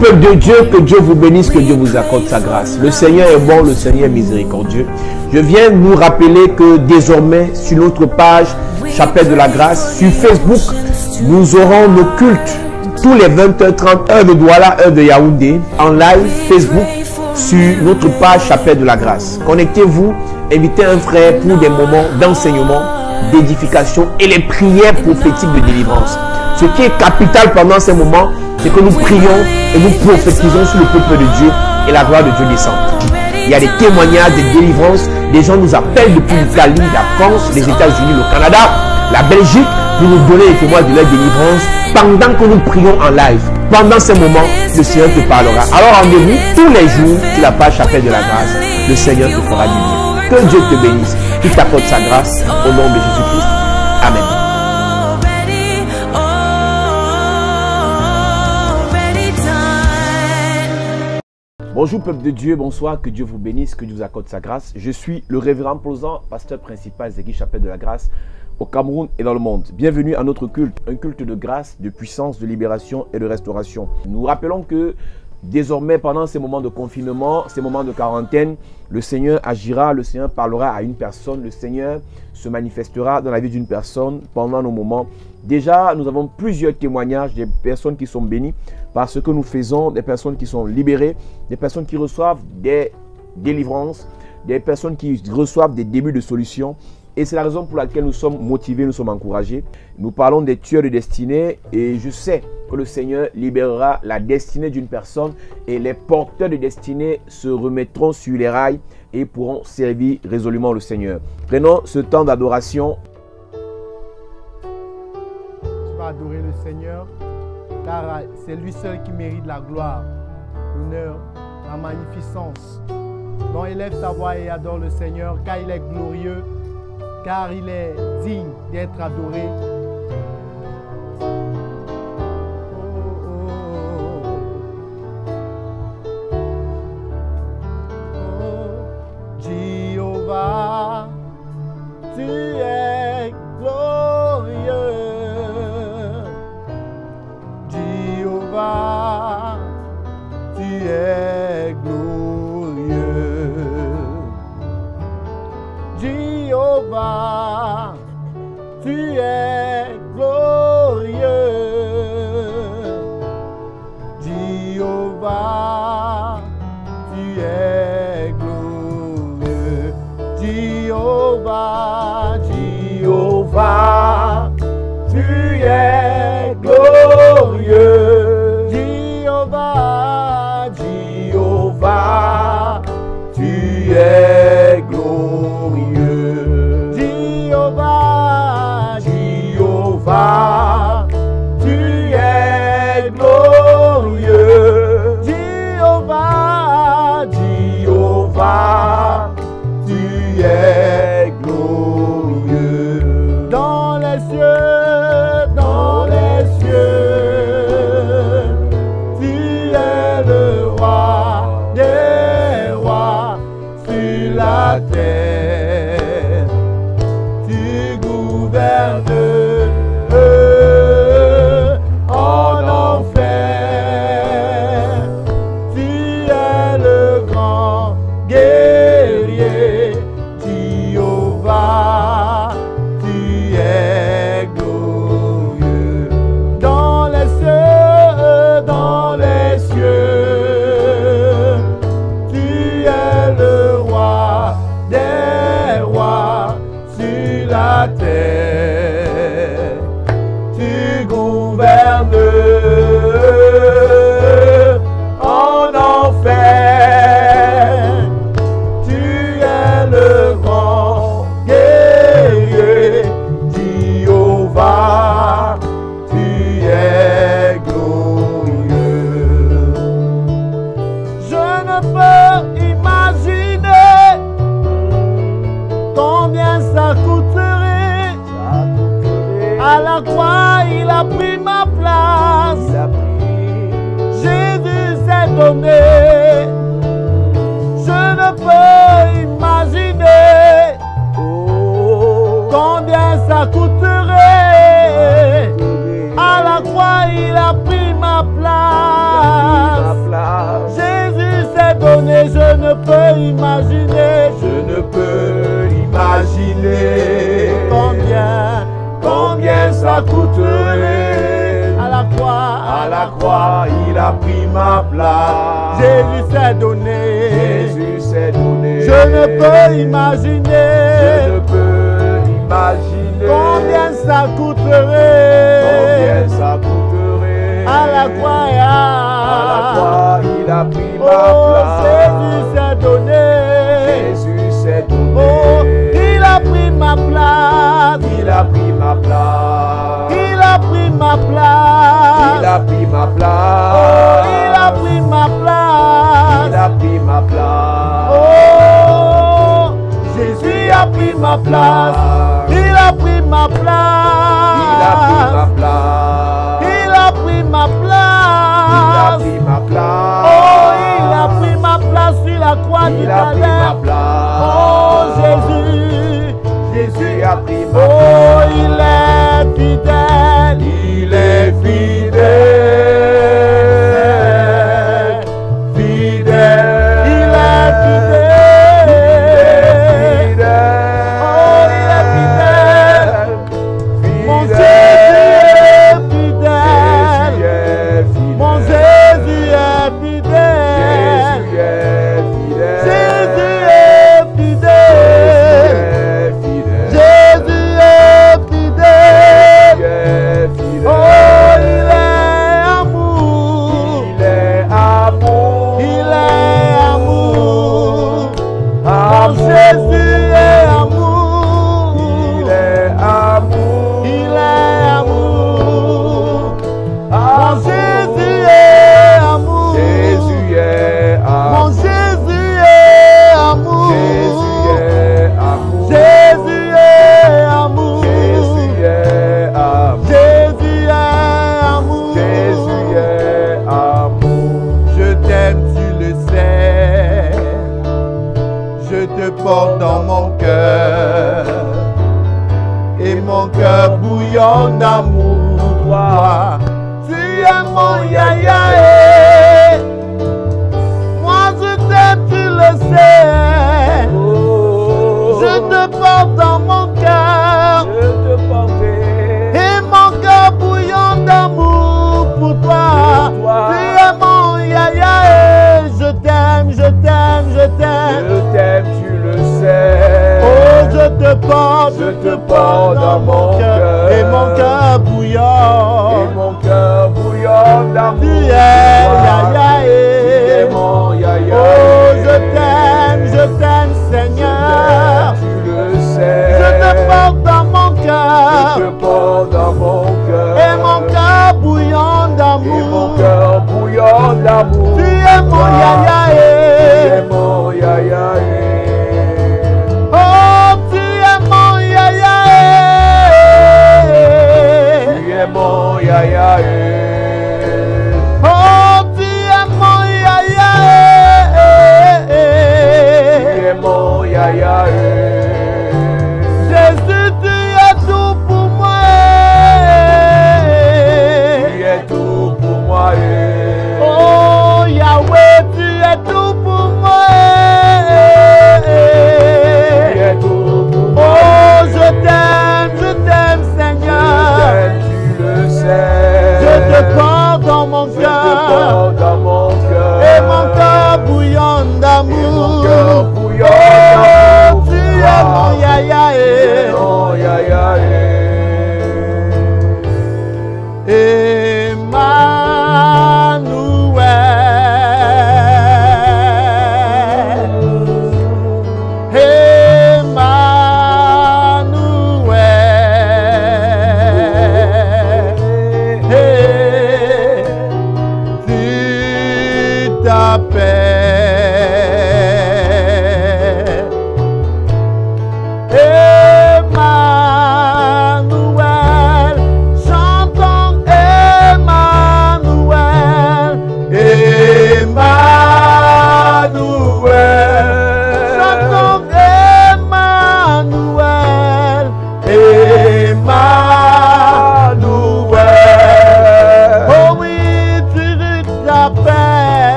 Peuple de Dieu, que Dieu vous bénisse, que Dieu vous accorde sa grâce. Le Seigneur est bon, le Seigneur est miséricordieux. Je viens vous rappeler que désormais, sur notre page Chapelle de la Grâce, sur Facebook, nous aurons nos cultes tous les 20h30, heure de Douala, heure de Yaoundé, en live Facebook, sur notre page Chapelle de la Grâce. Connectez-vous, invitez un frère pour des moments d'enseignement, d'édification et les prières prophétiques de délivrance. Ce qui est capital pendant ces moments, c'est que nous prions et nous prophétisons sur le peuple de Dieu et la gloire de Dieu descend. Il y a des témoignages, des délivrances. Des gens nous appellent depuis l'Italie, la France, les États-Unis, le Canada, la Belgique, pour nous donner les témoignages de leur délivrance pendant que nous prions en live. Pendant ces moments, le Seigneur te parlera. Alors rendez-vous tous les jours sur la page Chapelle de la Grâce. Le Seigneur te fera du bien. Que Dieu te bénisse, qu'il t'apporte sa grâce au nom de Jésus-Christ. Amen. Bonjour peuple de Dieu, bonsoir, que Dieu vous bénisse, que Dieu vous accorde sa grâce. Je suis le révérend Plozan, pasteur principal des églises Chapelle de la Grâce au Cameroun et dans le monde. Bienvenue à notre culte, un culte de grâce, de puissance, de libération et de restauration. Nous rappelons que désormais, pendant ces moments de confinement, ces moments de quarantaine, le Seigneur agira, le Seigneur parlera à une personne, le Seigneur se manifestera dans la vie d'une personne pendant nos moments. Déjà, nous avons plusieurs témoignages des personnes qui sont bénies par ce que nous faisons, des personnes qui sont libérées, des personnes qui reçoivent des délivrances, des personnes qui reçoivent des débuts de solutions. Et c'est la raison pour laquelle nous sommes motivés, nous sommes encouragés. Nous parlons des tueurs de destinée et je sais que le Seigneur libérera la destinée d'une personne et les porteurs de destinée se remettront sur les rails et pourront servir résolument le Seigneur. Prenons ce temps d'adoration. Tu vas adorer le Seigneur car c'est lui seul qui mérite la gloire, l'honneur, la magnificence. Donc élève ta voix et adore le Seigneur car il est glorieux, car il est digne d'être adoré. Jéhovah, tu es glorieux. Jéhovah, tu es glorieux. Jéhovah, tu es glorieux. Jéhovah, tu es glorieux. Jéhovah, Jéhovah, tu es glorieux. Jéhovah, Jéhovah, tu es glorieux. Jéhovah, Jéhovah, tu es glorieux. Jéhovah, Jéhovah, tu es glorieux. Dans les cieux, tu es le roi des rois sur la terre. Tu gouvernes en enfer. Tu es le grand guerrier. Jéhovah, tu es glorieux. Dans les cieux, tu es le roi des rois sur la terre. Tu gouvernes en enfer. Tu es le grand guerrier. Jéhovah, tu es glorieux. Je ne peux imaginer combien ça coûterait. À la croix, il a pris ma place. Jésus s'est donné. Je ne peux imaginer combien ça coûterait. À la croix, il a pris ma place. ça coûterait? À la croix, À la croix, il a pris ma place. Jésus s'est donné. Jésus s'est donné. Je ne peux imaginer. Je ne peux imaginer Combien ça coûterait? combien ça coûterait. À la croix, À la croix, il a pris ma oh, place. Jésus s'est donné. Jésus s'est donné. Oh, il a pris ma place. Il a pris ma place. Il a pris ma place. Il a pris ma place. Oh, il a pris ma place. Il a pris ma place. Oh, Jésus a pris ma place. Il a pris ma place. Il a pris ma place. Il a pris ma Il a place. pris ma place. Oh, il a pris ma place sur la croix du Il a pris ma Calvaire. place. Oh, Jésus. Jésus a pris ma Oh, place. il est fidèle. Il est fidèle. Fidèle. Il est fidèle. Oh, il est fidèle. Mon Jésus est fidèle. Mon Jésus est fidèle. Jésus est fidèle. Jésus est fidèle. Oh, il est amour. Il est amour. Il est amour. Mon Amour. Jésus est amour. Il est amour. Il est amour. Mon Amour. Jésus est amour. Jésus est Mon amour. Jésus est amour. Jésus est amour. Jésus est amour. Jésus est amour. Jésus est amour. Jésus est amour. Je t'aime, tu le sais. Je te porte dans mon cœur. Et mon cœur bouillonne d'amour pour toi. Tu es mon yaya. Moi je t'aime, tu le sais. Je te porte dans mon cœur. Je te portais. Et mon cœur bouillonne d'amour pour toi. Pour toi. Tu es mon yaya. Je t'aime, je t'aime, je t'aime. Je t'aime, tu le sais. Oh, je te porte dans mon cœur. Et mon cœur bouillonne. Et mon cœur bouillonne d'amour. Tu es pour toi. yaya. Tu es mon yaya. Oh, je t'aime, Seigneur. Tu le sais. Je te porte dans mon Je cœur. te porte dans mon cœur. Et mon cœur bouillonne Et d'amour. mon cœur bouillonne d'amour. Tu es mon yaya. Tu es mon yaya. Oh, tu es mon yaya. Tu es mon yaya. Oh, tu es mon yaya. Tu es mon yaya. Jésus, tu es tout pour moi. Tu es tout pour moi. Oh, Yahweh, tu es tout pour moi. Tu es tout pour moi. Oh, je t'aime, Seigneur. Tu le sais. Je te porte dans mon Je te cœur. porte dans mon cœur. Et mon cœur bouillonne Et mon d'amour. cœur bouillonne Oh, d'amour. tu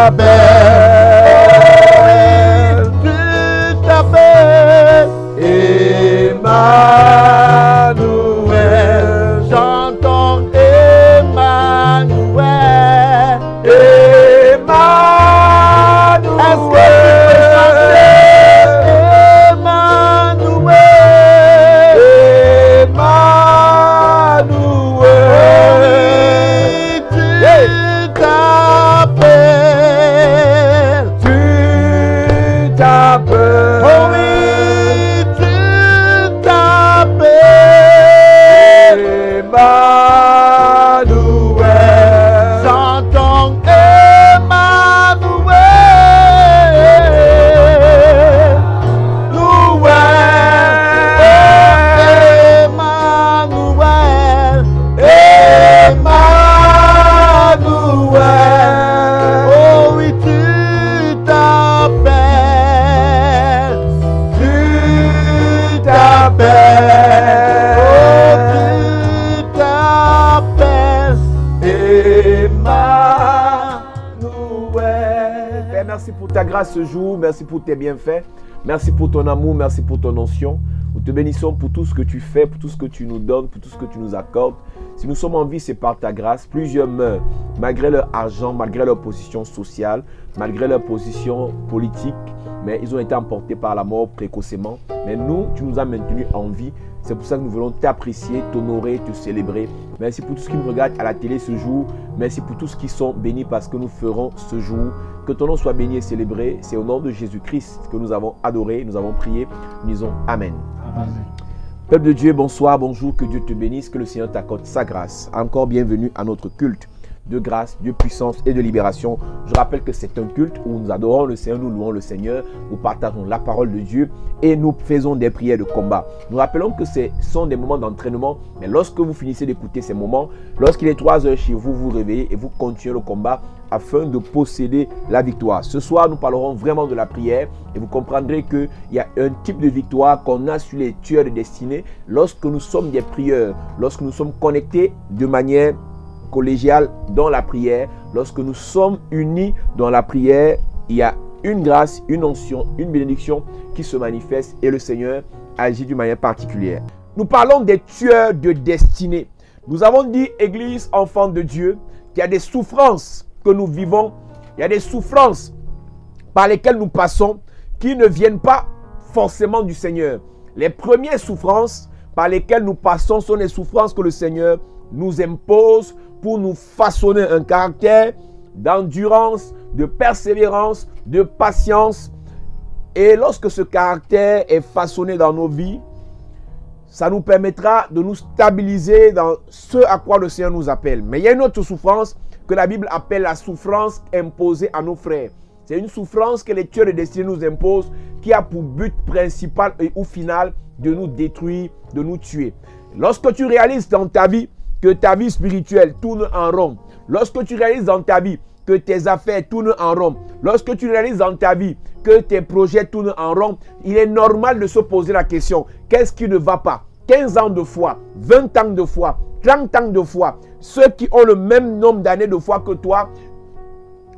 t'appelles, tu t'appelles Emmanuel. Chantons Emmanuel. Emmanuel. Est-ce que tu peux chanter Emmanuel? Emmanuel. Tu t'appelles. Tu t'appelles. Oh oui, tu t'appelles. Emmanuel. Chantons Emmanuel. Emmanuel. Emmanuel. Oh oui, tu t'appelles. Tu t'appelles. Oh, tu t'appelles. Emmanuel. Père, merci pour ta grâce ce jour, merci pour tes bienfaits, merci pour ton amour, merci pour ton onction. Nous te bénissons pour tout ce que tu fais, pour tout ce que tu nous donnes, pour tout ce que tu nous accordes. Si nous sommes en vie, c'est par ta grâce. Plusieurs meurent, malgré leur argent, malgré leur position sociale, malgré leur position politique, mais ils ont été emportés par la mort précocement. Mais nous, tu nous as maintenus en vie. C'est pour ça que nous voulons t'apprécier, t'honorer, te célébrer. Merci pour tout ce qui nous regarde à la télé ce jour. Merci pour tous qui sont bénis parce que nous ferons ce jour. Que ton nom soit béni et célébré. C'est au nom de Jésus-Christ que nous avons adoré, nous avons prié. Nous disons Amen. Amen. Peuple de Dieu, bonsoir, bonjour, que Dieu te bénisse, que le Seigneur t'accorde sa grâce. Encore bienvenue à notre culte de grâce, de puissance et de libération. Je rappelle que c'est un culte où nous adorons le Seigneur, nous louons le Seigneur, nous partageons la parole de Dieu et nous faisons des prières de combat. Nous rappelons que ce sont des moments d'entraînement, mais lorsque vous finissez d'écouter ces moments, lorsqu'il est 3 heures chez vous, vous vous réveillez et vous continuez le combat afin de posséder la victoire. Ce soir, nous parlerons vraiment de la prière et vous comprendrez qu'il y a un type de victoire qu'on a sur les tueurs de destinée lorsque nous sommes des prieurs, lorsque nous sommes connectés de manière collégiale dans la prière, lorsque nous sommes unis dans la prière, il y a une grâce, une onction, une bénédiction qui se manifeste et le Seigneur agit d'une manière particulière. Nous parlons des tueurs de destinée. Nous avons dit, Église, enfants de Dieu, qu'il y a des souffrances que nous vivons, il y a des souffrances par lesquelles nous passons qui ne viennent pas forcément du Seigneur. Les premières souffrances par lesquelles nous passons sont les souffrances que le Seigneur nous impose pour nous façonner un caractère d'endurance, de persévérance, de patience. Et lorsque ce caractère est façonné dans nos vies, ça nous permettra de nous stabiliser dans ce à quoi le Seigneur nous appelle. Mais il y a une autre souffrance que la Bible appelle la souffrance imposée à nos frères. C'est une souffrance que les tueurs de destinée nous imposent, qui a pour but principal et ou final de nous détruire, de nous tuer. Lorsque tu réalises dans ta vie que ta vie spirituelle tourne en rond, lorsque tu réalises dans ta vie que tes affaires tournent en rond, lorsque tu réalises dans ta vie que tes projets tournent en rond, il est normal de se poser la question, qu'est-ce qui ne va pas? 15 ans de foi, 20 ans de foi, 30 ans de foi, ceux qui ont le même nombre d'années de foi que toi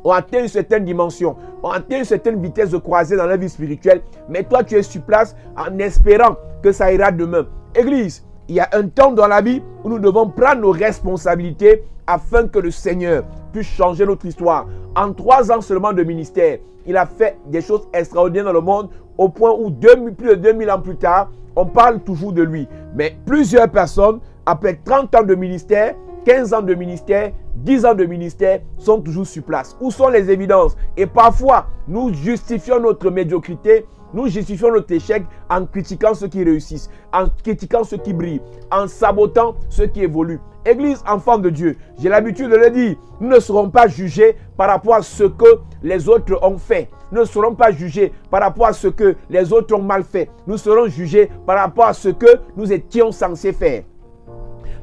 ont atteint une certaine dimension, ont atteint une certaine vitesse de croisée dans la vie spirituelle, mais toi tu es sur place en espérant que ça ira demain. Église, il y a un temps dans la vie où nous devons prendre nos responsabilités afin que le Seigneur puisse changer notre histoire. En 3 ans seulement de ministère, il a fait des choses extraordinaires dans le monde au point où plus de 2000 ans plus tard, on parle toujours de lui. Mais plusieurs personnes, après 30 ans de ministère, 15 ans de ministère, 10 ans de ministère, sont toujours sur place. Où sont les évidences? Et parfois, nous justifions notre médiocrité, nous justifions notre échec en critiquant ceux qui réussissent, en critiquant ceux qui brillent, en sabotant ceux qui évoluent. Église, enfants de Dieu, j'ai l'habitude de le dire, nous ne serons pas jugés par rapport à ce que les autres ont fait. Nous ne serons pas jugés par rapport à ce que les autres ont mal fait. Nous serons jugés par rapport à ce que nous étions censés faire.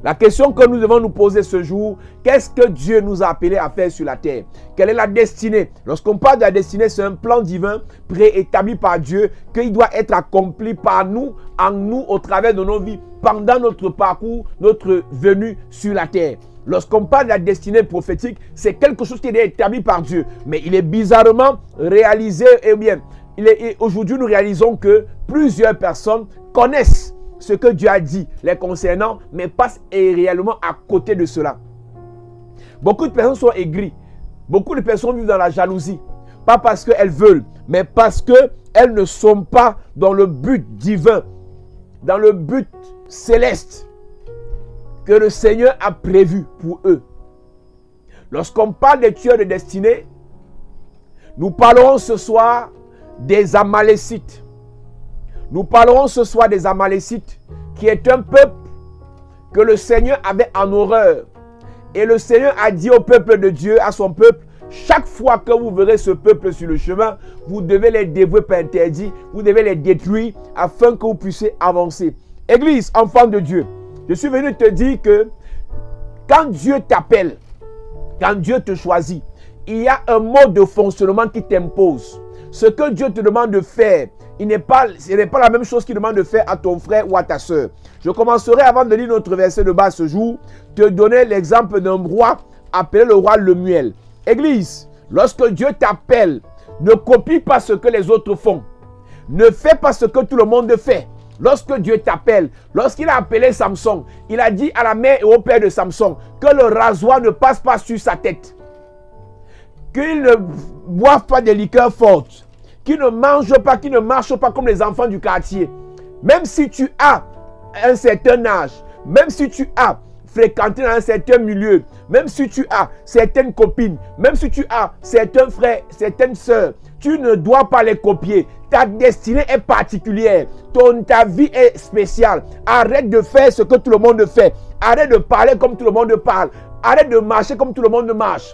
La question que nous devons nous poser ce jour, qu'est-ce que Dieu nous a appelés à faire sur la terre? Quelle est la destinée? Lorsqu'on parle de la destinée, c'est un plan divin préétabli par Dieu qui doit être accompli par nous, en nous, au travers de nos vies, pendant notre parcours, notre venue sur la terre. Lorsqu'on parle de la destinée prophétique, c'est quelque chose qui est établi par Dieu. Mais il est bizarrement réalisé, eh bien, aujourd'hui nous réalisons que plusieurs personnes connaissent ce que Dieu a dit les concernant, mais passent réellement à côté de cela. Beaucoup de personnes sont aigries. Beaucoup de personnes vivent dans la jalousie. Pas parce qu'elles veulent, mais parce qu'elles ne sont pas dans le but divin, dans le but céleste que le Seigneur a prévu pour eux. Lorsqu'on parle des tueurs de destinée, nous parlerons ce soir des Amalécites. Nous parlerons ce soir des Amalécites, qui est un peuple que le Seigneur avait en horreur. Et le Seigneur a dit au peuple de Dieu, à son peuple, chaque fois que vous verrez ce peuple sur le chemin, vous devez les dévouer par interdit, vous devez les détruire afin que vous puissiez avancer. Église, enfant de Dieu, je suis venu te dire que quand Dieu t'appelle, quand Dieu te choisit, il y a un mode de fonctionnement qui t'impose. Ce que Dieu te demande de faire, ce n'est pas la même chose qu'il demande de faire à ton frère ou à ta soeur. Je commencerai, avant de lire notre verset de base ce jour, te donner l'exemple d'un roi appelé le roi Lemuel. Église, lorsque Dieu t'appelle, ne copie pas ce que les autres font. Ne fais pas ce que tout le monde fait. Lorsque Dieu t'appelle, lorsqu'il a appelé Samson, il a dit à la mère et au père de Samson que le rasoir ne passe pas sur sa tête, qu'il ne boive pas des liqueurs fortes, qu'il ne mange pas, qu'il ne marche pas comme les enfants du quartier. Même si tu as un certain âge, même si tu as fréquenté dans un certain milieu, même si tu as certaines copines, même si tu as certains frères, certaines sœurs, tu ne dois pas les copier. Ta destinée est particulière. Ta vie est spéciale. Arrête de faire ce que tout le monde fait. Arrête de parler comme tout le monde parle. Arrête de marcher comme tout le monde marche.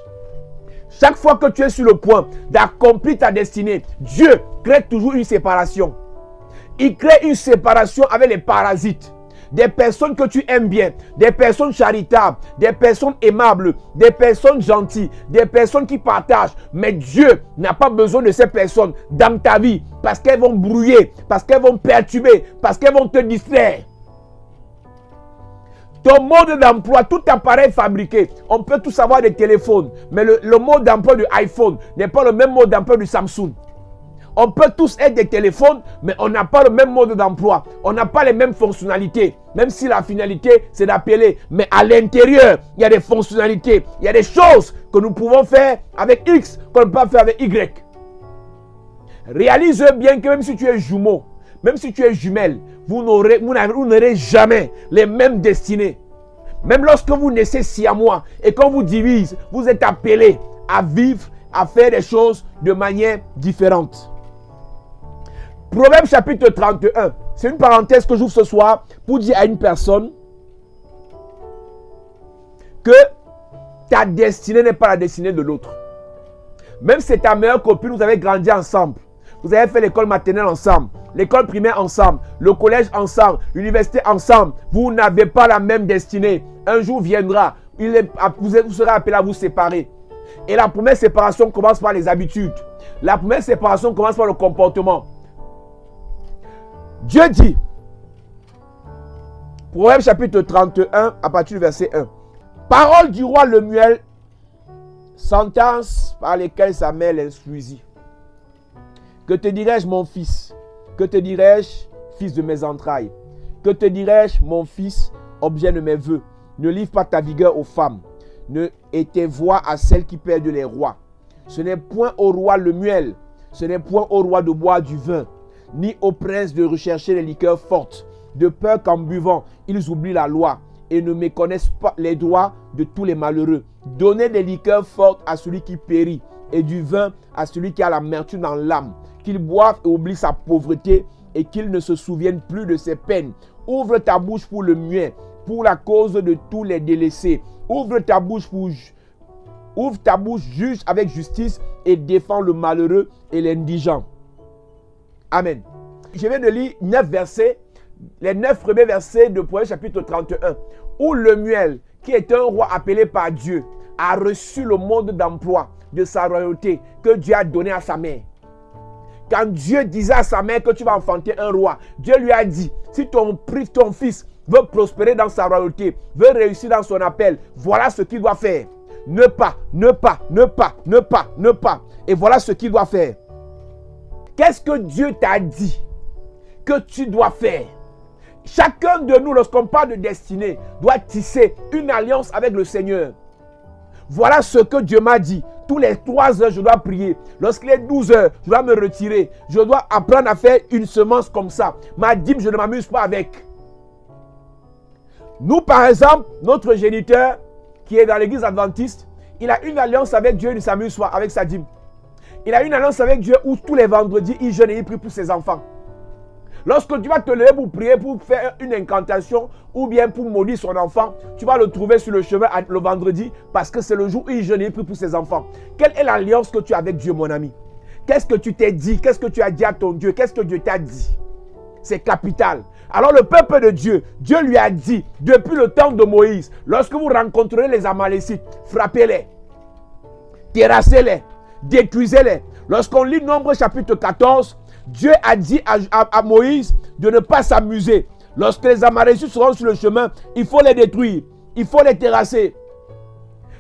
Chaque fois que tu es sur le point d'accomplir ta destinée, Dieu crée toujours une séparation. Il crée une séparation avec les parasites. Des personnes que tu aimes bien, des personnes charitables, des personnes aimables, des personnes gentilles, des personnes qui partagent. Mais Dieu n'a pas besoin de ces personnes dans ta vie parce qu'elles vont brouiller, parce qu'elles vont perturber, parce qu'elles vont te distraire. Ton mode d'emploi, tout appareil fabriqué, on peut tous avoir des téléphones, mais le mode d'emploi du iPhone n'est pas le même mode d'emploi du Samsung. On peut tous être des téléphones, mais on n'a pas le même mode d'emploi. On n'a pas les mêmes fonctionnalités. Même si la finalité, c'est d'appeler. Mais à l'intérieur, il y a des fonctionnalités. Il y a des choses que nous pouvons faire avec X, qu'on ne peut pas faire avec Y. Réalise bien que même si tu es jumeau, même si tu es jumelle, vous n'aurez jamais les mêmes destinées. Même lorsque vous naissez siamois et qu'on vous divise, vous êtes appelés à vivre, à faire des choses de manière différente. Proverbe chapitre 31. C'est une parenthèse que j'ouvre ce soir pour dire à une personne que ta destinée n'est pas la destinée de l'autre. Même si c'est ta meilleure copine, vous avez grandi ensemble. Vous avez fait l'école maternelle ensemble, l'école primaire ensemble, le collège ensemble, l'université ensemble. Vous n'avez pas la même destinée. Un jour viendra, vous serez appelé à vous séparer. Et la première séparation commence par les habitudes. La première séparation commence par le comportement. Dieu dit, Proverbe chapitre 31, à partir du verset 1. Parole du roi Lemuel, sentence par lesquelles sa mère l'instruisit. Que te dirais-je, mon fils? Que te dirais-je, fils de mes entrailles? Que te dirais-je, mon fils, objet de mes vœux? Ne livre pas ta vigueur aux femmes, et tes voix à celles qui perdent les rois. Ce n'est point au roi Lemuel, ce n'est point au roi de boire du vin, ni au prince de rechercher les liqueurs fortes, de peur qu'en buvant, ils oublient la loi et ne méconnaissent pas les droits de tous les malheureux. Donnez des liqueurs fortes à celui qui périt et du vin à celui qui a l'amertume dans l'âme, qu'il boive et oublie sa pauvreté et qu'il ne se souvienne plus de ses peines. Ouvre ta bouche pour le muet, pour la cause de tous les délaissés. Ouvre ta bouche, juge avec justice et défends le malheureux et l'indigent. Amen. Je viens de lire 9 versets, les 9 premiers versets de Proverbe chapitre 31, où Lemuel, qui est un roi appelé par Dieu, a reçu le mode d'emploi de sa royauté que Dieu a donné à sa mère. Quand Dieu disait à sa mère que tu vas enfanter un roi, Dieu lui a dit, si ton fils veut prospérer dans sa royauté, veut réussir dans son appel, voilà ce qu'il doit faire. Ne pas. Et voilà ce qu'il doit faire. Qu'est-ce que Dieu t'a dit que tu dois faire? Chacun de nous, lorsqu'on parle de destinée, doit tisser une alliance avec le Seigneur. Voilà ce que Dieu m'a dit. Tous les 3 heures, je dois prier. Lorsqu'il est 12 heures, je dois me retirer. Je dois apprendre à faire une semence comme ça. Ma dîme, je ne m'amuse pas avec. Nous, par exemple, notre géniteur, qui est dans l'église adventiste, il a une alliance avec Dieu, il ne s'amuse pas avec sa dîme. Il a une alliance avec Dieu où tous les vendredis, il jeûne et il prie pour ses enfants. Lorsque tu vas te lever pour prier, pour faire une incantation ou bien pour maudire son enfant, tu vas le trouver sur le chemin le vendredi parce que c'est le jour où il jeûne et il prie pour ses enfants. Quelle est l'alliance que tu as avec Dieu, mon ami? Qu'est-ce que tu t'es dit? Qu'est-ce que tu as dit à ton Dieu? Qu'est-ce que Dieu t'a dit? C'est capital. Alors le peuple de Dieu, Dieu lui a dit, depuis le temps de Moïse, lorsque vous rencontrerez les Amalécites, frappez-les, terrassez-les, détruisez-les. Lorsqu'on lit Nombre chapitre 14, Dieu a dit à Moïse de ne pas s'amuser. Lorsque les Amalécites seront sur le chemin, il faut les détruire, il faut les terrasser.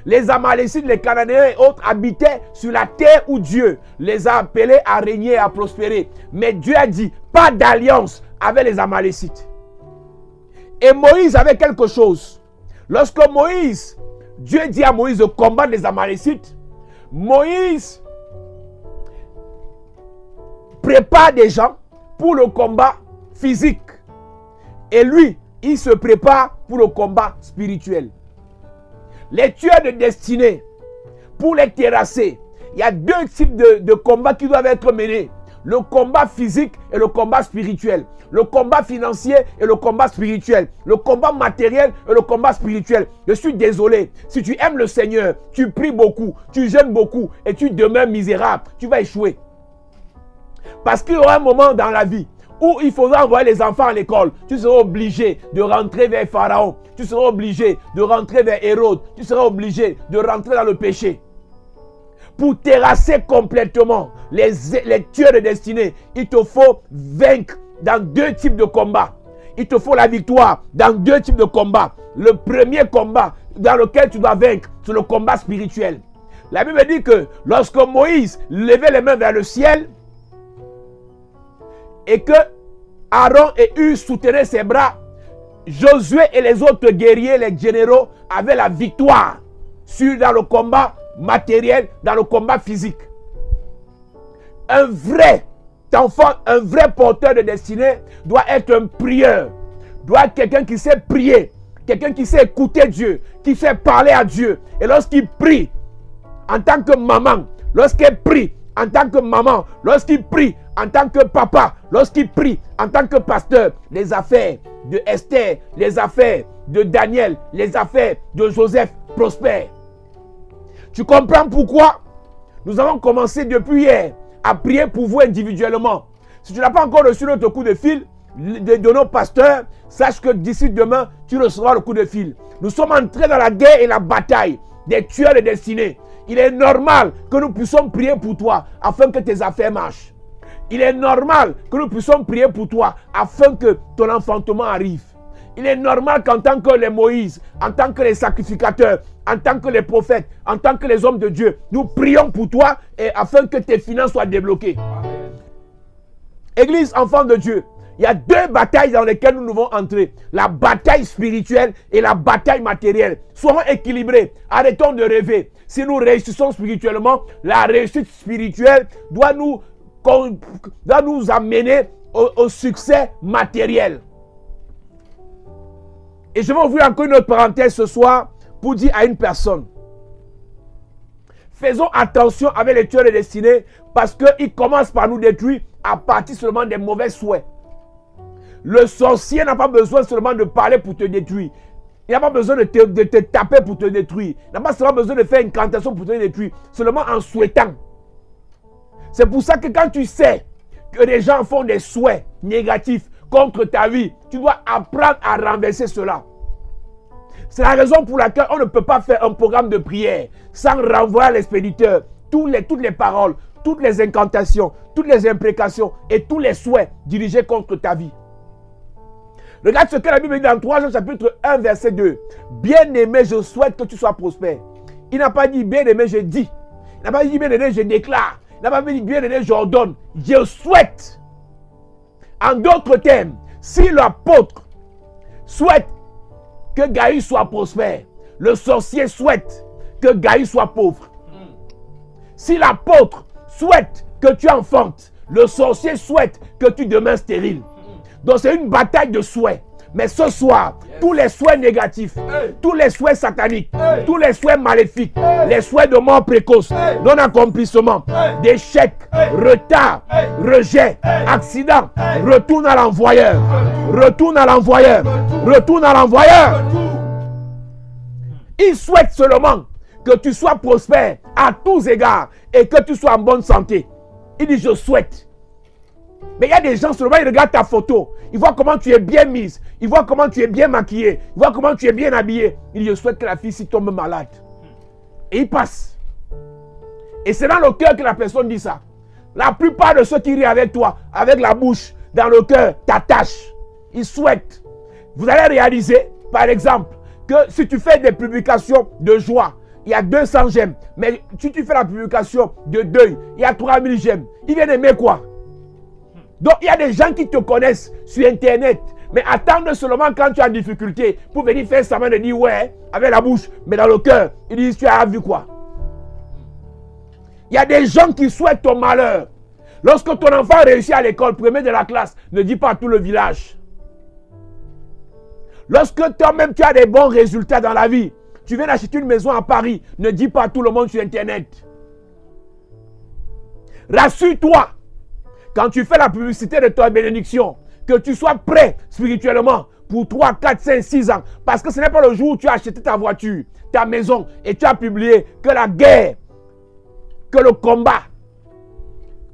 Les Amalécites, les Cananéens et autres habitaient sur la terre où Dieu les a appelés à régner et à prospérer. Mais Dieu a dit, pas d'alliance avec les Amalécites. Et Moïse avait quelque chose. Lorsque Moïse, Dieu dit à Moïse de combattre les Amalécites, Moïse prépare des gens pour le combat physique. Et lui, il se prépare pour le combat spirituel. Les tueurs de destinée, pour les terrasser, il y a 2 types de combats qui doivent être menés. Le combat physique et le combat spirituel. Le combat financier et le combat spirituel. Le combat matériel et le combat spirituel. Je suis désolé. Si tu aimes le Seigneur, tu pries beaucoup, tu jeûnes beaucoup et tu demeures misérable, tu vas échouer. Parce qu'il y aura un moment dans la vie où il faudra envoyer les enfants à l'école. Tu seras obligé de rentrer vers Pharaon. Tu seras obligé de rentrer vers Hérode. Tu seras obligé de rentrer dans le péché. Pour terrasser complètement les tueurs de destinée, il te faut vaincre dans 2 types de combats. Il te faut la victoire dans 2 types de combats. Le premier combat dans lequel tu dois vaincre, c'est le combat spirituel. La Bible dit que lorsque Moïse levait les mains vers le ciel, et que Aaron et Hur soutenaient ses bras, Josué et les autres guerriers, les généraux, avaient la victoire dans le combat matériel, dans le combat physique. Un vrai enfant, un vrai porteur de destinée doit être un prieur, doit être quelqu'un qui sait prier, quelqu'un qui sait écouter Dieu, qui sait parler à Dieu. Et lorsqu'il prie en tant que maman, lorsqu'il prie en tant que maman, lorsqu'il prie en tant que papa, lorsqu'il prie en tant que pasteur, les affaires de Esther, les affaires de Daniel, les affaires de Joseph prospèrent. Tu comprends pourquoi nous avons commencé depuis hier à prier pour vous individuellement. Si tu n'as pas encore reçu notre coup de fil de nos pasteurs, sache que d'ici demain, tu recevras le coup de fil. Nous sommes entrés dans la guerre et la bataille des tueurs de destinée. Il est normal que nous puissions prier pour toi afin que tes affaires marchent. Il est normal que nous puissions prier pour toi afin que ton enfantement arrive. Il est normal qu'en tant que les Moïse, en tant que les sacrificateurs, en tant que les prophètes, en tant que les hommes de Dieu, nous prions pour toi et afin que tes finances soient débloquées. Amen. Église, enfant de Dieu, il y a 2 batailles dans lesquelles nous devons entrer. La bataille spirituelle et la bataille matérielle. Soyons équilibrés. Arrêtons de rêver. Si nous réussissons spirituellement, la réussite spirituelle doit nous amener au succès matériel. Et je vais ouvrir encore une autre parenthèse ce soir pour dire à une personne. Faisons attention avec les tueurs de destinée parce qu'ils commencent par nous détruire à partir seulement des mauvais souhaits. Le sorcier n'a pas besoin seulement de parler pour te détruire. Il n'a pas besoin de te taper pour te détruire. Il n'a pas seulement besoin de faire une incantation pour te détruire. Seulement en souhaitant. C'est pour ça que quand tu sais que les gens font des souhaits négatifs contre ta vie, tu dois apprendre à renverser cela. C'est la raison pour laquelle on ne peut pas faire un programme de prière sans renvoyer à l'expéditeur toutes les paroles, toutes les incantations, toutes les imprécations et tous les souhaits dirigés contre ta vie. Regarde ce que la Bible dit dans 3 Jean chapitre 1 verset 2. Bien-aimé, je souhaite que tu sois prospère. Il n'a pas dit bien-aimé, je dis. Il n'a pas dit bien-aimé, je déclare. Il n'a pas dit bien-aimé, j'ordonne. Je souhaite. En d'autres termes, si l'apôtre souhaite que Gaius soit prospère, le sorcier souhaite que Gaius soit pauvre. Si l'apôtre souhaite que tu enfantes, le sorcier souhaite que tu demeures stérile. Donc c'est une bataille de souhaits. Mais ce soir, tous les souhaits négatifs, tous les souhaits sataniques, tous les souhaits maléfiques, les souhaits de mort précoce, non-accomplissement, d'échec, retard, rejet, accident, retourne à l'envoyeur. Retourne à l'envoyeur. Retourne à l'envoyeur. Il souhaite seulement que tu sois prospère à tous égards et que tu sois en bonne santé. Il dit je souhaite. Mais il y a des gens seulement, ils regardent ta photo. Ils voient comment tu es bien mise. Ils voient comment tu es bien maquillée. Ils voient comment tu es bien habillée. Il dit je souhaite que la fille s'y tombe malade. Et il passe. Et c'est dans le cœur que la personne dit ça. La plupart de ceux qui rient avec toi, avec la bouche, dans le cœur, t'attachent. Ils souhaitent. Vous allez réaliser, par exemple, que si tu fais des publications de joie, il y a 200 j'aime. Mais si tu fais la publication de deuil, il y a 3000 j'aime. Ils viennent aimer quoi? Donc il y a des gens qui te connaissent sur internet, mais attendent seulement quand tu as une difficulté pour venir faire semblant de dire ouais, avec la bouche, mais dans le cœur, ils disent tu as vu quoi? Il y a des gens qui souhaitent ton malheur. Lorsque ton enfant réussit à l'école, premier de la classe, ne dis pas à tout le village. Lorsque toi-même tu as des bons résultats dans la vie, tu viens d'acheter une maison à Paris, ne dis pas à tout le monde sur internet. Rassure-toi. Quand tu fais la publicité de ta bénédiction, que tu sois prêt spirituellement pour 3, 4, 5, 6 ans. Parce que ce n'est pas le jour où tu as acheté ta voiture, ta maison, et tu as publié que la guerre, que le combat,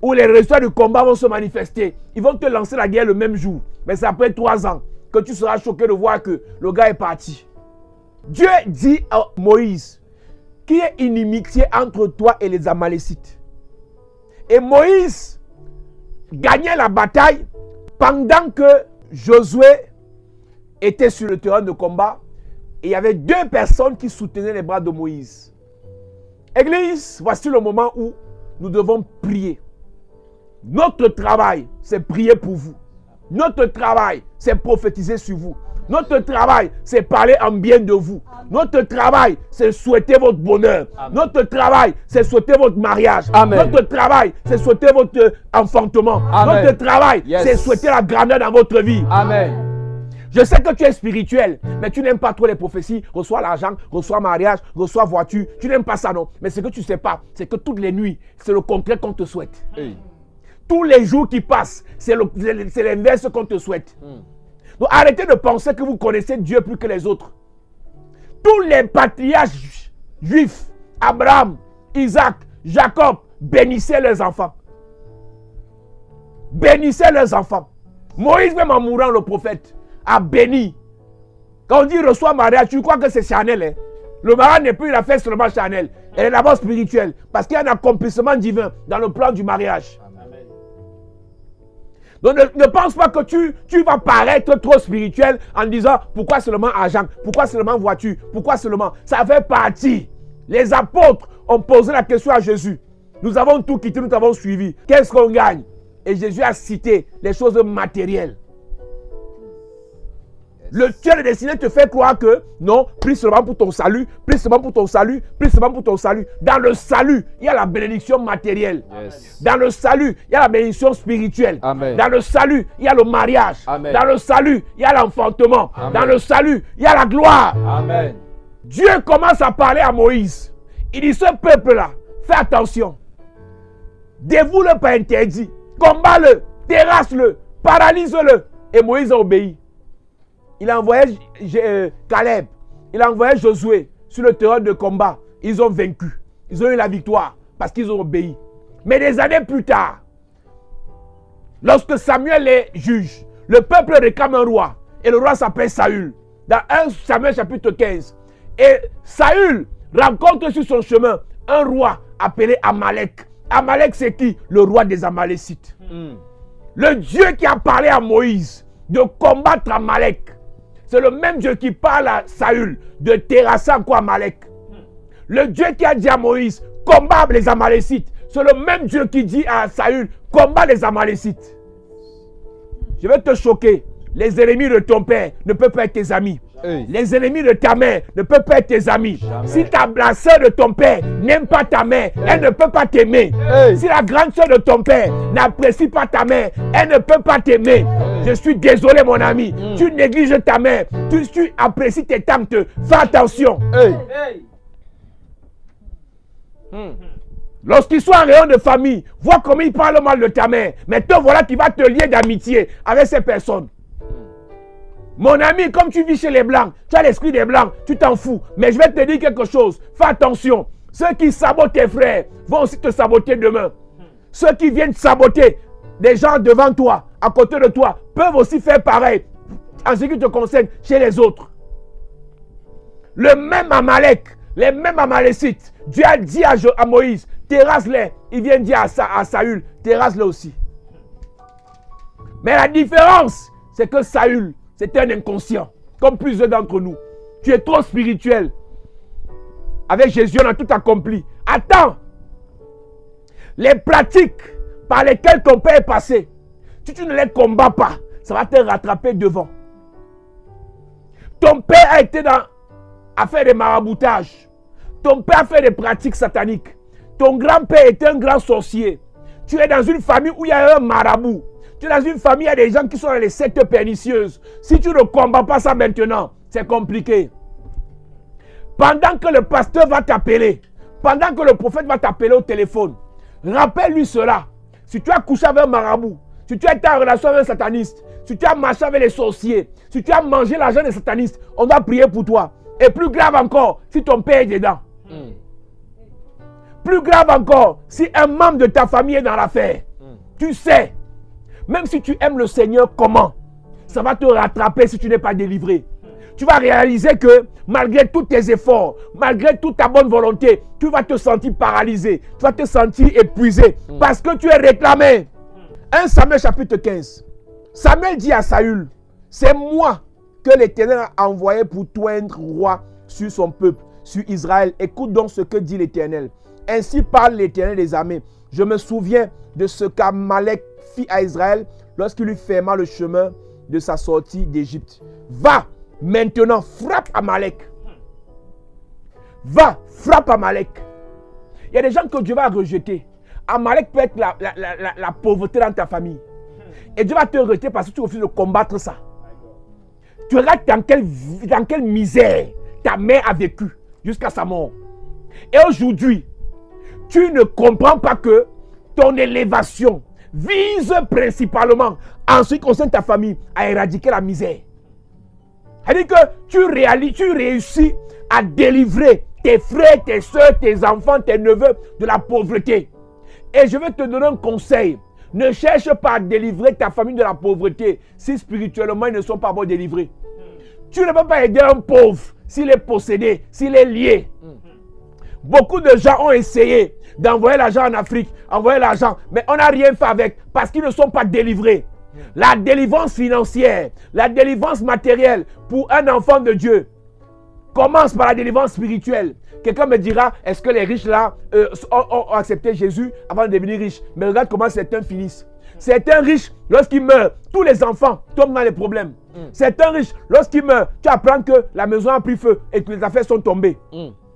où les résultats du combat vont se manifester. Ils vont te lancer la guerre le même jour. Mais c'est après 3 ans que tu seras choqué de voir que le gars est parti. Dieu dit à Moïse qu'il y a une inimitié entre toi et les Amalécites. Et Moïse gagnait la bataille pendant que Josué était sur le terrain de combat et il y avait 2 personnes qui soutenaient les bras de Moïse. Église, voici le moment où nous devons prier. Notre travail, c'est prier pour vous. Notre travail, c'est prophétiser sur vous. Notre travail, c'est parler en bien de vous. Notre travail, c'est souhaiter votre bonheur. Amen. Notre travail, c'est souhaiter votre mariage. Amen. Notre travail, c'est souhaiter votre enfantement. Amen. Notre travail, c'est souhaiter la grandeur dans votre vie. Amen. Je sais que tu es spirituel, mais tu n'aimes pas trop les prophéties. Reçois l'argent, reçois mariage, reçois voiture. Tu n'aimes pas ça, non. Mais ce que tu ne sais pas, c'est que toutes les nuits, c'est le contraire qu'on te souhaite. Hey. Tous les jours qui passent, c'est l'inverse qu'on te souhaite. Donc arrêtez de penser que vous connaissez Dieu plus que les autres. Tous les patriarches juifs, Abraham, Isaac, Jacob, bénissaient leurs enfants. Bénissaient leurs enfants. Moïse, même en mourant, le prophète, a béni. Quand on dit reçoit mariage, tu crois que c'est charnel. Hein? Le mariage n'est plus une affaire seulement charnelle. Elle est d'abord spirituelle. Parce qu'il y a un accomplissement divin dans le plan du mariage. Donc ne pense pas que tu vas paraître trop spirituel en disant pourquoi seulement argent, pourquoi seulement voiture, pourquoi seulement. Ça fait partie. Les apôtres ont posé la question à Jésus. Nous avons tout quitté, nous t'avons suivi. Qu'est-ce qu'on gagne? Et Jésus a cité les choses matérielles. Le Dieu est destiné te faire croire que non, prie seulement pour ton salut, prie seulement pour ton salut, prie seulement pour ton salut. Dans le salut, il y a la bénédiction matérielle. Yes. Dans le salut, il y a la bénédiction spirituelle. Amen. Dans le salut, il y a le mariage. Amen. Dans le salut, il y a l'enfantement. Dans le salut, il y a la gloire. Amen. Dieu commence à parler à Moïse. Il dit, ce peuple-là, fais attention. Dévoue-le par interdit. Combat-le, terrasse-le, paralyse-le. Et Moïse a obéi. Il a envoyé Caleb, il a envoyé Josué sur le terrain de combat. Ils ont vaincu. Ils ont eu la victoire parce qu'ils ont obéi. Mais des années plus tard, lorsque Samuel est juge, le peuple réclame un roi. Et le roi s'appelle Saül. Dans 1 Samuel chapitre 15. Et Saül rencontre sur son chemin un roi appelé Amalek. Amalek c'est qui? Le roi des Amalécites. Le Dieu qui a parlé à Moïse de combattre Amalek. C'est le même Dieu qui parle à Saül de terrasser encore Amalek. Le Dieu qui a dit à Moïse, combat les Amalécites. C'est le même Dieu qui dit à Saül, combat les Amalécites. Je vais te choquer. Les ennemis de ton père ne peuvent pas être tes amis. Hey. Les ennemis de ta mère ne peuvent pas être tes amis. Jamais. Si la soeur de ton père n'aime pas ta mère, elle ne peut pas t'aimer. Hey. Si la grande soeur de ton père n'apprécie pas ta mère, elle ne peut pas t'aimer. Je suis désolé mon ami. Tu négliges ta mère. Tu apprécies tes tantes. Fais attention. Hey. Lorsqu'ils sont en réunion de famille, vois comment ils parlent mal de ta mère. Mais te voilà qui va te lier d'amitié avec ces personnes. Mon ami, comme tu vis chez les Blancs, tu as l'esprit des Blancs, tu t'en fous. Mais je vais te dire quelque chose. Fais attention. Ceux qui sabotent tes frères vont aussi te saboter demain. Ceux qui viennent saboter des gens devant toi, à côté de toi, peuvent aussi faire pareil en ce qui te concerne chez les autres. Le même Amalek, les mêmes Amalécites, Dieu a dit à Moïse, terrasse-les. Il vient dire à Saül, terrasse-les aussi. Mais la différence, c'est que Saül, c'était un inconscient, comme plusieurs d'entre nous. Tu es trop spirituel. Avec Jésus, on a tout accompli. Attends. Les pratiques par lesquelles ton père est passé, si tu ne les combats pas, ça va te rattraper devant. Ton père a été à faire des maraboutages. Ton père a fait des pratiques sataniques. Ton grand-père était un grand sorcier. Tu es dans une famille où il y a un marabout. Tu es dans une famille, il y a des gens qui sont dans les sectes pernicieuses. Si tu ne combats pas ça maintenant, c'est compliqué. Pendant que le pasteur va t'appeler, pendant que le prophète va t'appeler au téléphone, rappelle-lui cela. Si tu as couché avec un marabout, si tu as été en relation avec un sataniste, si tu as marché avec les sorciers, si tu as mangé l'argent des satanistes, on va prier pour toi. Et plus grave encore, si ton père est dedans. Plus grave encore, si un membre de ta famille est dans l'affaire. Tu sais. Même si tu aimes le Seigneur, comment? Ça va te rattraper si tu n'es pas délivré. Tu vas réaliser que malgré tous tes efforts, malgré toute ta bonne volonté, tu vas te sentir paralysé. Tu vas te sentir épuisé parce que tu es réclamé. 1 Samuel chapitre 15. Samuel dit à Saül, c'est moi que l'Éternel a envoyé pour toindre roi sur son peuple, sur Israël. Écoute donc ce que dit l'Éternel. Ainsi parle l'Éternel des armées. Je me souviens de ce qu'Amalek fit à Israël lorsqu'il lui ferma le chemin de sa sortie d'Égypte. Va maintenant, frappe Amalek. Va, frappe Amalek. Il y a des gens que Dieu va rejeter. Amalek peut être la pauvreté dans ta famille. Et Dieu va te rejeter parce que tu refuses de combattre ça. Tu regardes dans quelle misère ta mère a vécu jusqu'à sa mort. Et aujourd'hui, tu ne comprends pas que ton élévation vise principalement, en ce qui concerne ta famille, à éradiquer la misère. C'est-à-dire que tu réussis à délivrer tes frères, tes soeurs, tes enfants, tes neveux de la pauvreté. Et je vais te donner un conseil. Ne cherche pas à délivrer ta famille de la pauvreté si spirituellement ils ne sont pas bons délivrés. Tu ne peux pas aider un pauvre s'il est possédé, s'il est lié. Beaucoup de gens ont essayé d'envoyer l'argent en Afrique, envoyer l'argent, mais on n'a rien fait avec parce qu'ils ne sont pas délivrés. La délivrance financière, la délivrance matérielle pour un enfant de Dieu commence par la délivrance spirituelle. Quelqu'un me dira, est-ce que les riches là ont accepté Jésus avant de devenir riches? Mais regarde comment certains finissent. Certains riches, lorsqu'ils meurent, tous les enfants tombent dans les problèmes. Certains riches, lorsqu'ils meurent, tu apprends que la maison a pris feu et que les affaires sont tombées.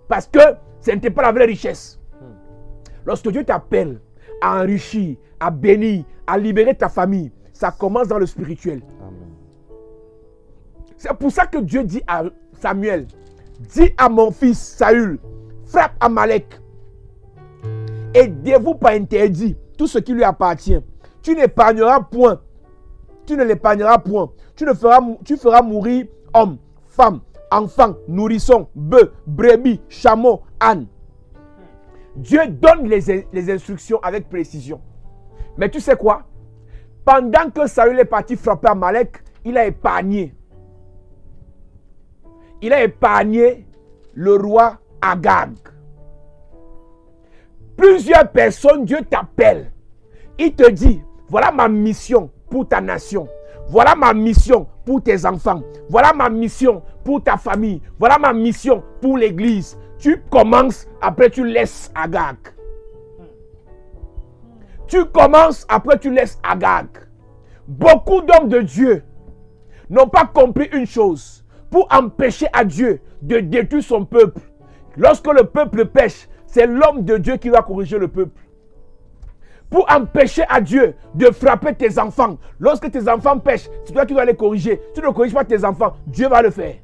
Parce que ce n'était pas la vraie richesse. Lorsque Dieu t'appelle à enrichir, à bénir, à libérer ta famille, ça commence dans le spirituel. C'est pour ça que Dieu dit à Samuel, dis à mon fils Saül, frappe Amalek et dévoue par interdit tout ce qui lui appartient. Tu n'épargneras point. Tu ne l'épargneras point. Tu feras mourir hommes, femmes, enfants, nourrissons, bœufs, brebis, chameaux, ânes. Dieu donne les instructions avec précision. Mais tu sais quoi? Pendant que Saül est parti frapper Amalek, il a épargné. Il a épargné le roi Agag. Plusieurs personnes, Dieu t'appelle. Il te dit, voilà ma mission pour ta nation. Voilà ma mission pour tes enfants. Voilà ma mission pour ta famille. Voilà ma mission pour l'église. Tu commences, après tu laisses Agag. Tu commences, après tu laisses Agag. Beaucoup d'hommes de Dieu n'ont pas compris une chose. Pour empêcher à Dieu de détruire son peuple. Lorsque le peuple pêche, c'est l'homme de Dieu qui va corriger le peuple. Pour empêcher à Dieu de frapper tes enfants. Lorsque tes enfants pêchent, c'est toi qui dois les corriger. Si tu ne corriges pas tes enfants, Dieu va le faire.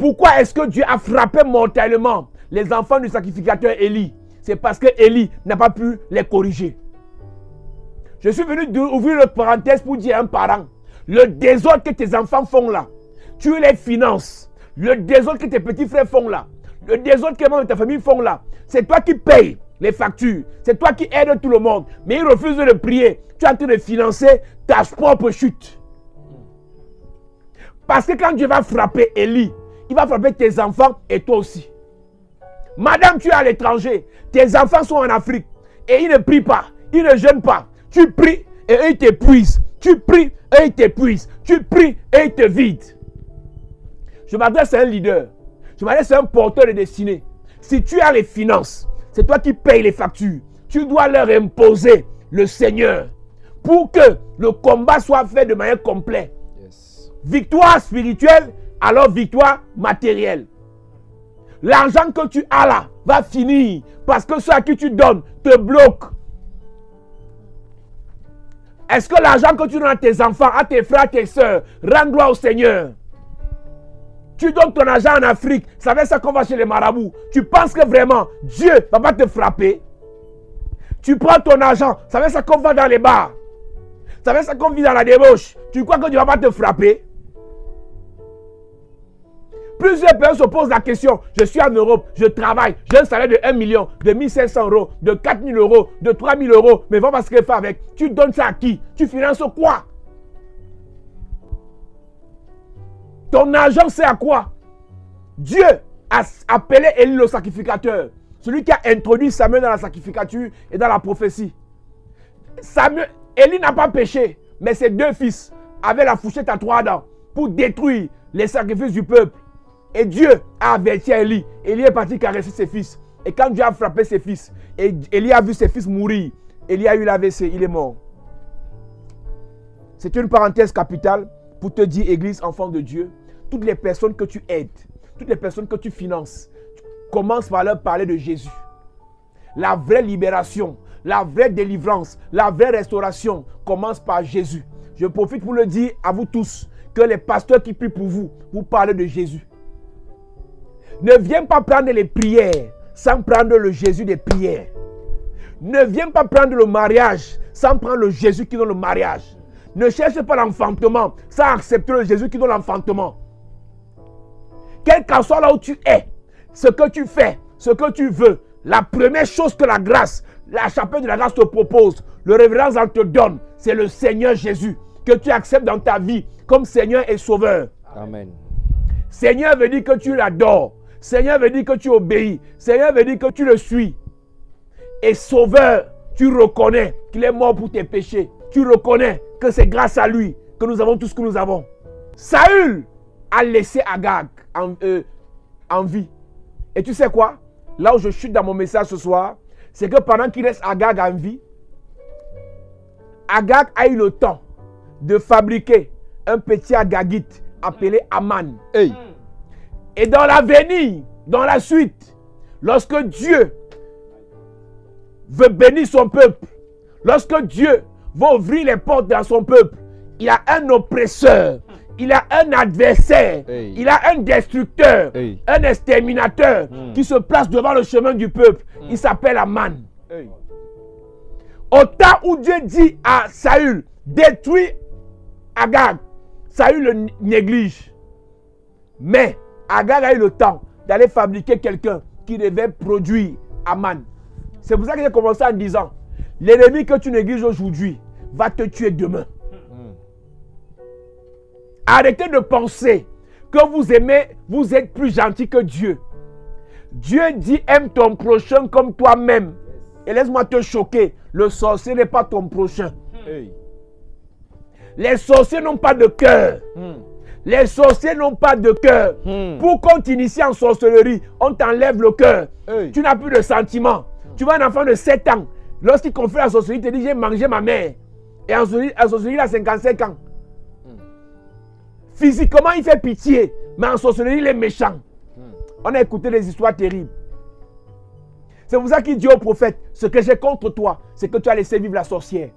Pourquoi est-ce que Dieu a frappé mortellement les enfants du sacrificateur Élie? C'est parce que Élie n'a pas pu les corriger. Je suis venu ouvrir une parenthèse pour dire à un parent, le désordre que tes enfants font là, tu les finances. Le désordre que tes petits frères font là, le désordre que les membres de ta famille font là, c'est toi qui payes les factures. C'est toi qui aides tout le monde. Mais ils refusent de prier. Tu es en train de financer ta propre chute. Parce que quand Dieu va frapper Élie, il va frapper tes enfants et toi aussi. Madame, tu es à l'étranger. Tes enfants sont en Afrique. Et ils ne prient pas. Ils ne jeûnent pas. Tu pries et eux ils t'épuisent. Tu pries et ils t'épuisent. Tu pries et ils te vident. Je m'adresse à un leader. Je m'adresse à un porteur de destinée. Si tu as les finances, c'est toi qui payes les factures. Tu dois leur imposer le Seigneur pour que le combat soit fait de manière complète. Yes. Victoire spirituelle, alors victoire matérielle. L'argent que tu as là va finir parce que ceux à qui tu donnes te bloquent. Est-ce que l'argent que tu donnes à tes enfants, à tes frères, à tes soeurs, rend gloire au Seigneur? Tu donnes ton argent en Afrique, ça veut dire qu'on va chez les marabouts. Tu penses que vraiment Dieu ne va pas te frapper? Tu prends ton argent, ça veut dire qu'on va dans les bars. Ça veut dire qu'on vit dans la débauche. Tu crois que Dieu ne va pas te frapper? Plusieurs personnes se posent la question. Je suis en Europe, je travaille, j'ai un salaire de 1 million, de 1500 euros, de 4000 euros, de 3000 euros. Mais va pas ce qu'il fait avec. Tu donnes ça à qui? Tu finances quoi? Ton argent, c'est à quoi? Dieu a appelé Élie le sacrificateur. Celui qui a introduit Samuel dans la sacrificature et dans la prophétie. Élie n'a pas péché, mais ses deux fils avaient la fourchette à 3 dents pour détruire les sacrifices du peuple. Et Dieu a averti à Élie. Élie est parti caresser ses fils. Et quand Dieu a frappé ses fils, et Élie a vu ses fils mourir, Élie a eu l'AVC, il est mort. C'est une parenthèse capitale pour te dire, Église, enfant de Dieu, toutes les personnes que tu aides, toutes les personnes que tu finances, commence par leur parler de Jésus. La vraie libération, la vraie délivrance, la vraie restauration commence par Jésus. Je profite pour le dire à vous tous, que les pasteurs qui prient pour vous, vous parlez de Jésus. Ne viens pas prendre les prières sans prendre le Jésus des prières. Ne viens pas prendre le mariage sans prendre le Jésus qui donne le mariage. Ne cherche pas l'enfantement sans accepter le Jésus qui donne l'enfantement. Quel qu'en soit là où tu es, ce que tu fais, ce que tu veux, la première chose que la grâce, la chapelle de la grâce te propose, le révérend te donne, c'est le Seigneur Jésus que tu acceptes dans ta vie comme Seigneur et Sauveur. Amen. Seigneur veut dire que tu l'adores. Seigneur veut dire que tu obéis. Seigneur veut dire que tu le suis. Et Sauveur, tu reconnais qu'il est mort pour tes péchés. Tu reconnais que c'est grâce à lui que nous avons tout ce que nous avons. Saül a laissé Agag en vie. Et tu sais quoi? Là où je chute dans mon message ce soir, c'est que pendant qu'il laisse Agag en vie, Agag a eu le temps de fabriquer un petit Agagite appelé Aman. Hey. Et dans l'avenir, dans la suite, lorsque Dieu veut bénir son peuple, lorsque Dieu va ouvrir les portes dans son peuple, il a un oppresseur, il a un adversaire, hey, il a un destructeur, hey, un exterminateur qui se place devant le chemin du peuple. Il s'appelle Aman. hey. Au temps où Dieu dit à Saül, détruis Agag, Saül le néglige. Mais Agag a eu le temps d'aller fabriquer quelqu'un qui devait produire Aman. C'est pour ça que j'ai commencé en disant, l'ennemi que tu négliges aujourd'hui va te tuer demain. Arrêtez de penser que vous aimez, vous êtes plus gentil que Dieu. Dieu dit, aime ton prochain comme toi-même. Et laisse-moi te choquer, le sorcier n'est pas ton prochain. Hey. Les sorciers n'ont pas de cœur. Les sorciers n'ont pas de cœur. Pour qu'on t'initie en sorcellerie, on t'enlève le cœur. Tu n'as plus de sentiments. Tu vois un enfant de 7 ans, lorsqu'il confie la sorcellerie, il te dit j'ai mangé ma mère. Et en sorcellerie, il a 55 ans. Physiquement, il fait pitié, mais en sorcellerie, il est méchant. On a écouté des histoires terribles. C'est pour ça qu'il dit au prophète, ce que j'ai contre toi, c'est que tu as laissé vivre la sorcière.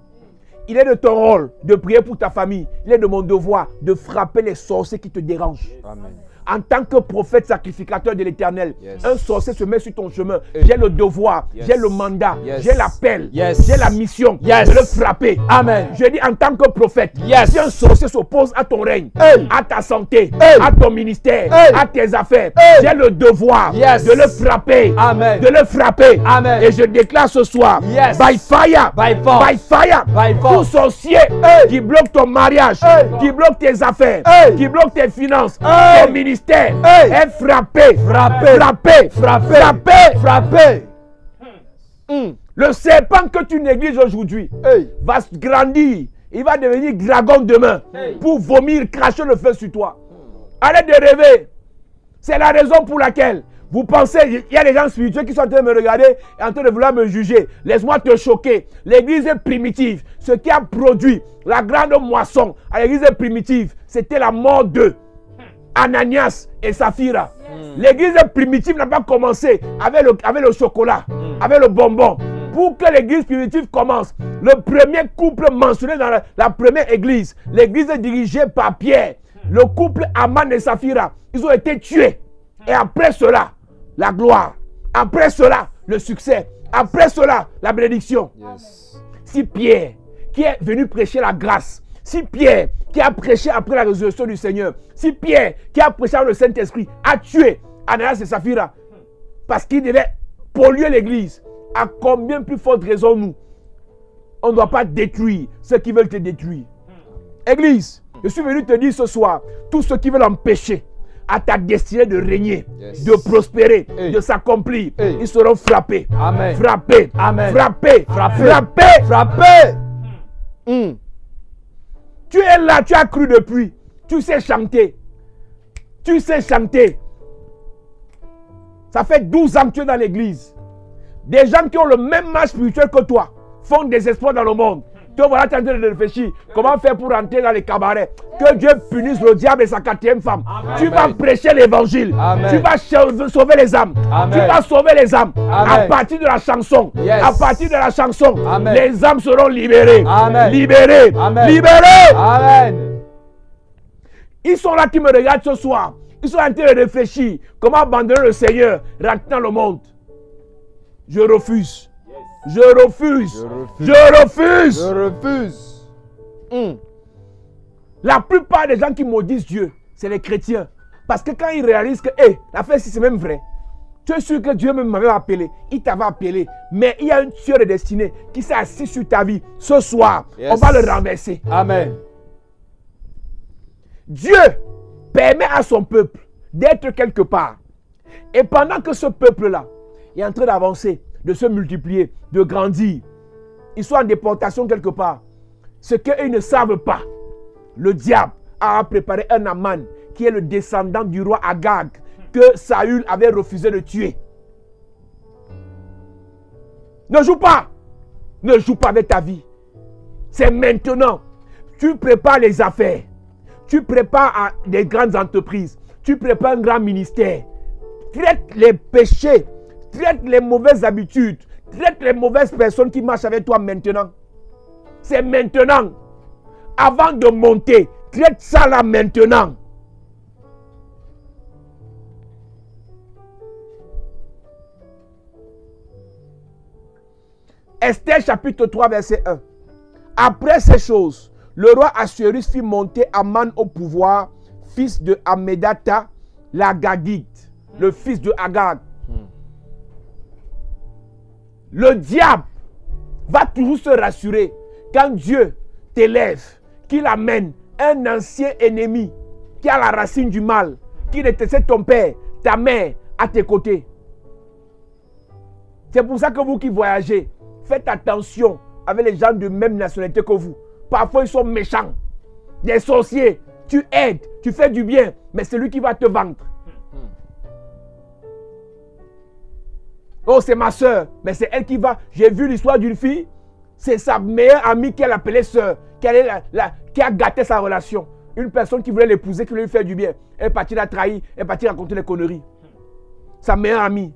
Il est de ton rôle de prier pour ta famille. Il est de mon devoir de frapper les sorciers qui te dérangent. Amen. En tant que prophète sacrificateur de l'Éternel, un sorcier se met sur ton chemin. J'ai le devoir, j'ai le mandat, j'ai l'appel, j'ai la mission de le frapper. Amen. Je dis en tant que prophète, si un sorcier s'oppose à ton règne, à ta santé, à ton ministère, à tes affaires, j'ai le devoir de le frapper. Amen. De le frapper. Amen. Et je déclare ce soir, by fire, by fire, tout sorcier qui bloque ton mariage, qui bloque tes affaires, qui bloque tes finances, ton ministère, est frappé, frappé. Le serpent que tu négliges aujourd'hui va grandir. Il va devenir dragon demain pour vomir, cracher le feu sur toi. Arrête de rêver. C'est la raison pour laquelle vous pensez, il y a des gens spirituels qui sont en train de me regarder et en train de vouloir me juger. Laisse-moi te choquer. L'église est primitive. Ce qui a produit la grande moisson à l'église primitive, c'était la mort de Ananias et Saphira. L'église primitive n'a pas commencé avec le chocolat, avec le bonbon. Pour que l'église primitive commence, le premier couple mentionné dans la première église, l'église est dirigée par Pierre. Le couple Aman et Saphira, ils ont été tués. Et après cela, la gloire. Après cela, le succès. Après cela, la bénédiction. Si Pierre, qui est venu prêcher la grâce, si Pierre, qui a prêché après la résurrection du Seigneur, si Pierre, qui a prêché avec le Saint-Esprit, a tué Ananias et Saphira, parce qu'il devait polluer l'église, à combien plus forte raison nous, on ne doit pas détruire ceux qui veulent te détruire. Église, je suis venu te dire ce soir, tous ceux qui veulent empêcher à ta destinée de régner, de prospérer, de s'accomplir, ils seront frappés. Amen. Frappés. Amen. Frappés. Frappés. Tu es là, tu as cru depuis. Tu sais chanter. Tu sais chanter. Ça fait 12 ans que tu es dans l'église. Des gens qui ont le même âge spirituel que toi font des exploits dans le monde. Toi, voilà, tu es en train de réfléchir. Comment faire pour entrer dans les cabarets? Que Dieu punisse le diable et sa 4e femme. Amen. Tu vas prêcher l'évangile. Tu vas sauver les âmes. Amen. Tu vas sauver les âmes. Amen. À partir de la chanson. À partir de la chanson, amen, les âmes seront libérées. Amen. Libérées. Amen. Libérées. Amen. Ils sont là qui me regardent ce soir. Ils sont en train de réfléchir. Comment abandonner le Seigneur, rentrer dans le monde. Je refuse. Je refuse. Je refuse. Je refuse. La plupart des gens qui maudissent Dieu, c'est les chrétiens. Parce que quand ils réalisent que, l'affaire, c'est même vrai. Tu es sûr que Dieu même m'avait appelé. Il t'avait appelé. Mais il y a un tueur de destinée qui s'est assis sur ta vie. Ce soir, on va le renverser. Amen. Dieu permet à son peuple d'être quelque part. Et pendant que ce peuple-là est en train d'avancer, de se multiplier, de grandir, ils sont en déportation quelque part. Ce qu'ils ne savent pas, le diable a préparé un Aman qui est le descendant du roi Agag que Saül avait refusé de tuer. Ne joue pas. Ne joue pas avec ta vie. C'est maintenant. Tu prépares les affaires. Tu prépares des grandes entreprises. Tu prépares un grand ministère. Traite les péchés. Traite les mauvaises habitudes. Traite les mauvaises personnes qui marchent avec toi maintenant. C'est maintenant. Avant de monter, traite ça là maintenant. Esther chapitre 3 verset 1. Après ces choses, le roi Assuérus fit monter Aman au pouvoir, fils de Hammédatha l'Agagite, le fils de Agag. Le diable va toujours se rassurer quand Dieu t'élève, qu'il amène un ancien ennemi qui a la racine du mal, qui détestait ton père, ta mère à tes côtés. C'est pour ça que vous qui voyagez, faites attention avec les gens de même nationalité que vous. Parfois ils sont méchants. des sorciers. Tu aides, tu fais du bien, mais c'est lui qui va te vendre. Oh, c'est ma soeur, mais c'est elle qui va. J'ai vu l'histoire d'une fille, c'est sa meilleure amie qu'elle appelait soeur, qui a gâté sa relation. Une personne qui voulait l'épouser, qui voulait lui faire du bien. Elle est partie la trahir, elle est partie raconter des conneries. Sa meilleure amie.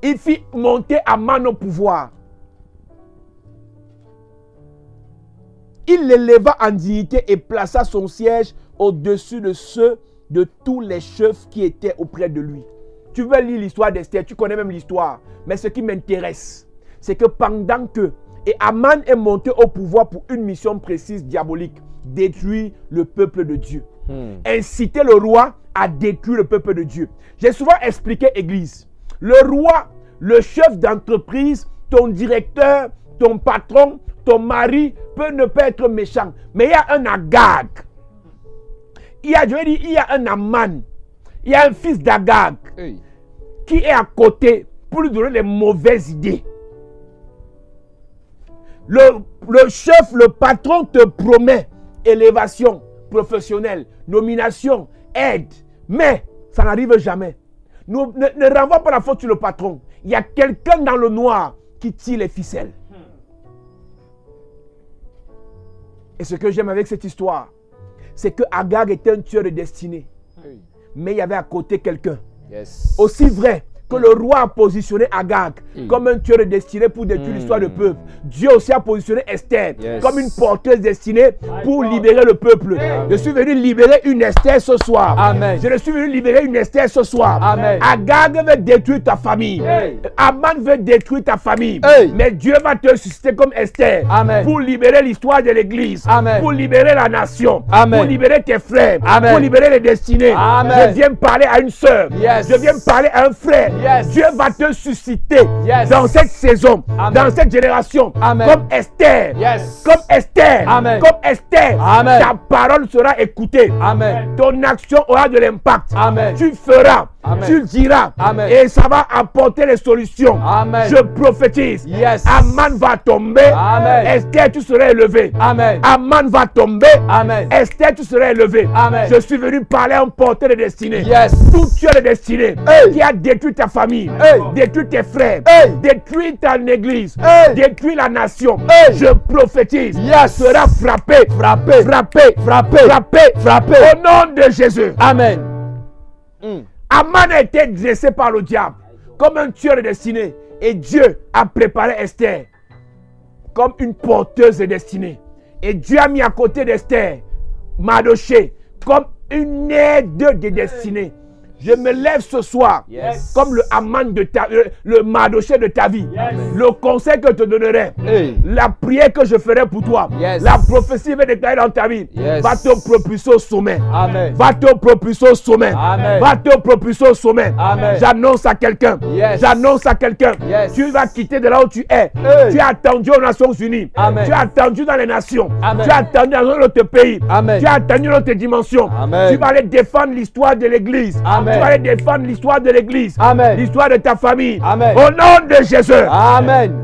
Il fit monter Aman au pouvoir. Il l'éleva en dignité et plaça son siège au-dessus de ceux de tous les chefs qui étaient auprès de lui. Tu veux lire l'histoire d'Esther, tu connais même l'histoire. Mais ce qui m'intéresse, c'est que pendant que Aman est monté au pouvoir pour une mission précise diabolique, détruire le peuple de Dieu. Inciter le roi à détruire le peuple de Dieu. J'ai souvent expliqué, Église, le roi, le chef d'entreprise, ton directeur, ton patron, ton mari peut ne pas être méchant. Mais il y a un Agag. Il y a un Aman. Il y a un fils d'Agag qui est à côté pour lui donner les mauvaises idées. Le chef, le patron te promet élévation professionnelle, nomination, aide. Mais ça n'arrive jamais. Ne renvoie pas la faute sur le patron. Il y a quelqu'un dans le noir qui tire les ficelles. Et ce que j'aime avec cette histoire, c'est que Agag était un tueur de destinée. Mais il y avait à côté quelqu'un. Aussi vrai que le roi a positionné Agag comme un tueur de destinée pour détruire l'histoire du peuple. Dieu aussi a positionné Esther comme une porteuse destinée pour libérer le peuple. Je suis venu libérer une Esther ce soir. Amen. Je suis venu libérer une Esther ce soir. Amen. Agag veut détruire ta famille. Aman veut détruire ta famille. Mais Dieu va te susciter comme Esther. Amen. Pour libérer l'histoire de l'église. Amen. Pour libérer la nation. Amen. Pour libérer tes frères. Amen. Pour libérer les destinées. Amen. Je viens parler à une soeur. Je viens parler à un frère. Dieu va te susciter dans cette saison, dans cette génération, comme Esther. Comme Esther. Comme Esther. Ta parole sera écoutée. Ton action aura de l'impact. Tu feras. Tu diras. Et ça va apporter les solutions. Je prophétise. Aman va tomber. Esther, tu seras élevé. Aman va tomber. Esther, tu seras élevé. Je suis venu parler à un porteur de destinée. Tout tueur de destinée qui a détruit ta famille, détruit tes frères, détruit ta église, détruit la nation. Je prophétise. Sera frappé. Frappé. Au nom de Jésus. Amen. Aman a été dressé par le diable comme un tueur de destinée. Et Dieu a préparé Esther comme une porteuse de destinée. Et Dieu a mis à côté d'Esther Mardochée comme une aide de destinée. Je me lève ce soir comme le Aman de le Mardochée de ta vie. Le conseil que je te donnerai, la prière que je ferai pour toi, la prophétie va déclarer dans ta vie, va te propulser au sommet. Va te propulser au sommet. Va te propulser au sommet. J'annonce à quelqu'un. J'annonce à quelqu'un. Tu vas quitter de là où tu es. Tu as attendu aux Nations Unies. Tu as attendu dans les nations. Tu as attendu dans un autre pays. Tu as attendu dans une autre dimension. Tu vas aller défendre l'histoire de l'église. Tu vas aller défendre l'histoire de l'église, l'histoire de ta famille. Au nom de Jésus. Amen.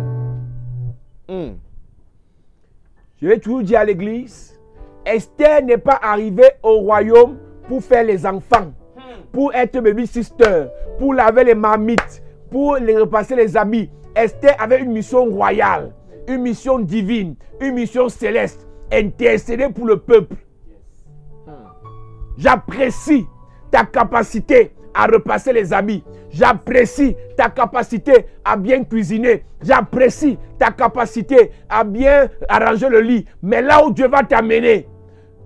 Je vais toujours dire à l'église, Esther n'est pas arrivée au royaume pour faire les enfants, pour être baby sister, pour laver les marmites, pour les repasser les habits. Esther avait une mission royale, une mission divine, une mission céleste, intercéder pour le peuple. J'apprécie ta capacité à repasser les habits. J'apprécie ta capacité à bien cuisiner. J'apprécie ta capacité à bien arranger le lit. Mais là où Dieu va t'amener,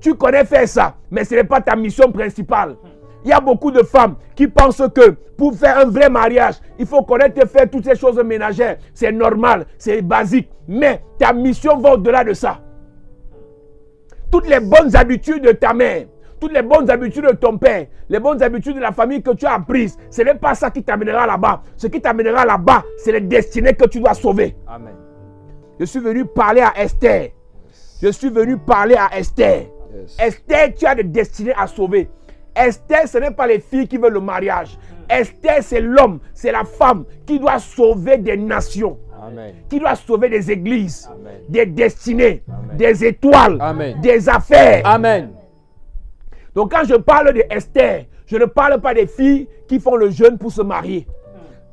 tu connais faire ça, mais ce n'est pas ta mission principale. Il y a beaucoup de femmes qui pensent que pour faire un vrai mariage, il faut connaître faire toutes ces choses ménagères. C'est normal, c'est basique. Mais ta mission va au-delà de ça. Toutes les bonnes habitudes de ta mère, toutes les bonnes habitudes de ton père, les bonnes habitudes de la famille que tu as apprises, ce n'est pas ça qui t'amènera là-bas. Ce qui t'amènera là-bas, c'est les destinées que tu dois sauver. Amen. Je suis venu parler à Esther. Je suis venu parler à Esther. Esther, tu as des destinées à sauver. Esther, ce n'est pas les filles qui veulent le mariage. Esther, c'est l'homme, c'est la femme qui doit sauver des nations. Amen. qui doit sauver des églises, Amen. des destinées, Amen. des étoiles, Amen. des affaires. Amen. Donc quand je parle de Esther, je ne parle pas des filles qui font le jeûne pour se marier.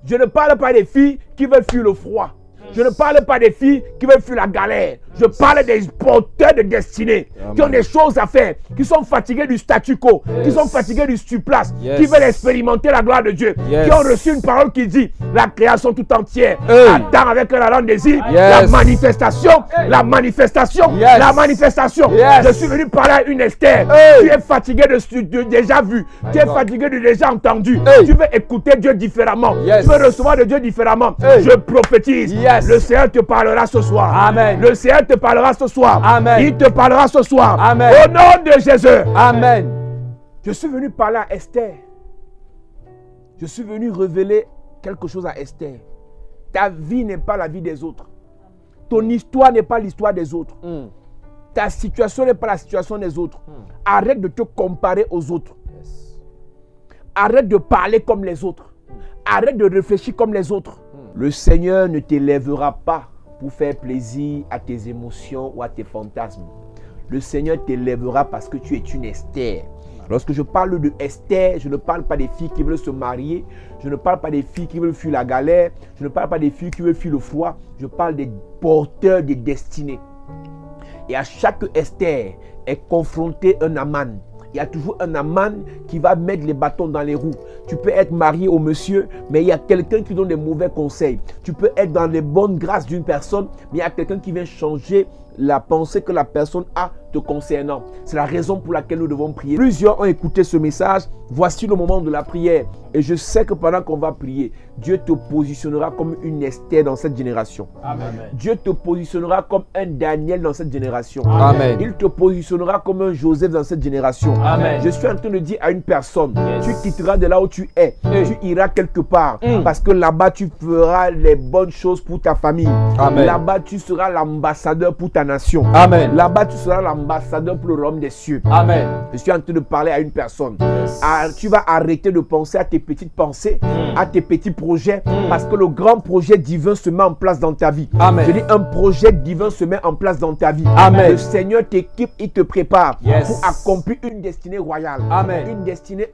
Je ne parle pas des filles qui veulent fuir le froid. Je ne parle pas des filles qui veulent fuir la galère. Je parle des porteurs de destinée, qui ont des choses à faire, qui sont fatigués du statu quo, qui sont fatigués du surplace, qui veulent expérimenter la gloire de Dieu, qui ont reçu une parole qui dit la création tout entière attend avec un ardent désir la manifestation, la manifestation, la manifestation. Je suis venu parler à une Esther. Tu es fatigué de déjà vu, tu es fatigué de déjà entendu. Tu veux écouter Dieu différemment, tu veux recevoir de Dieu différemment. Je prophétise. Le Seigneur te parlera ce soir. Amen. Le Seigneur te parlera ce soir. Amen. Il te parlera ce soir. Amen. Au nom de Jésus. Amen. Je suis venu parler à Esther. Je suis venu révéler quelque chose à Esther. Ta vie n'est pas la vie des autres. Ton histoire n'est pas l'histoire des autres. Ta situation n'est pas la situation des autres. Arrête de te comparer aux autres. Arrête de parler comme les autres. Arrête de réfléchir comme les autres. Le Seigneur ne t'élèvera pas pour faire plaisir à tes émotions ou à tes fantasmes. Le Seigneur t'élèvera parce que tu es une Esther. Lorsque je parle de Esther, je ne parle pas des filles qui veulent se marier. Je ne parle pas des filles qui veulent fuir la galère. Je ne parle pas des filles qui veulent fuir le froid. Je parle des porteurs de destinée. Et à chaque Esther est confronté un Aman. Il y a toujours un Aman qui va mettre les bâtons dans les roues. Tu peux être marié au monsieur, mais il y a quelqu'un qui donne des mauvais conseils. Tu peux être dans les bonnes grâces d'une personne, mais il y a quelqu'un qui vient changer la pensée que la personne a te concernant. C'est la raison pour laquelle nous devons prier. Plusieurs ont écouté ce message. Voici le moment de la prière. Et je sais que pendant qu'on va prier, Dieu te positionnera comme une Esther dans cette génération. Amen. Dieu te positionnera comme un Daniel dans cette génération. Amen. Il te positionnera comme un Joseph dans cette génération. Amen. Je suis en train de dire à une personne, tu quitteras de là où tu es. Tu iras quelque part. Parce que là-bas, tu feras les bonnes choses pour ta famille. Là-bas, tu seras l'ambassadeur pour ta nation. Amen. Là-bas, tu seras l'ambassadeur pour le royaume des cieux. Amen. Je suis en train de parler à une personne. Tu vas arrêter de penser à tes petites pensées, à tes petits projets, parce que le grand projet divin se met en place dans ta vie. Amen. Je dis, un projet divin se met en place dans ta vie. Amen. Le Seigneur t'équipe, il te prépare Yes. pour accomplir une destinée royale, Amen. une destinée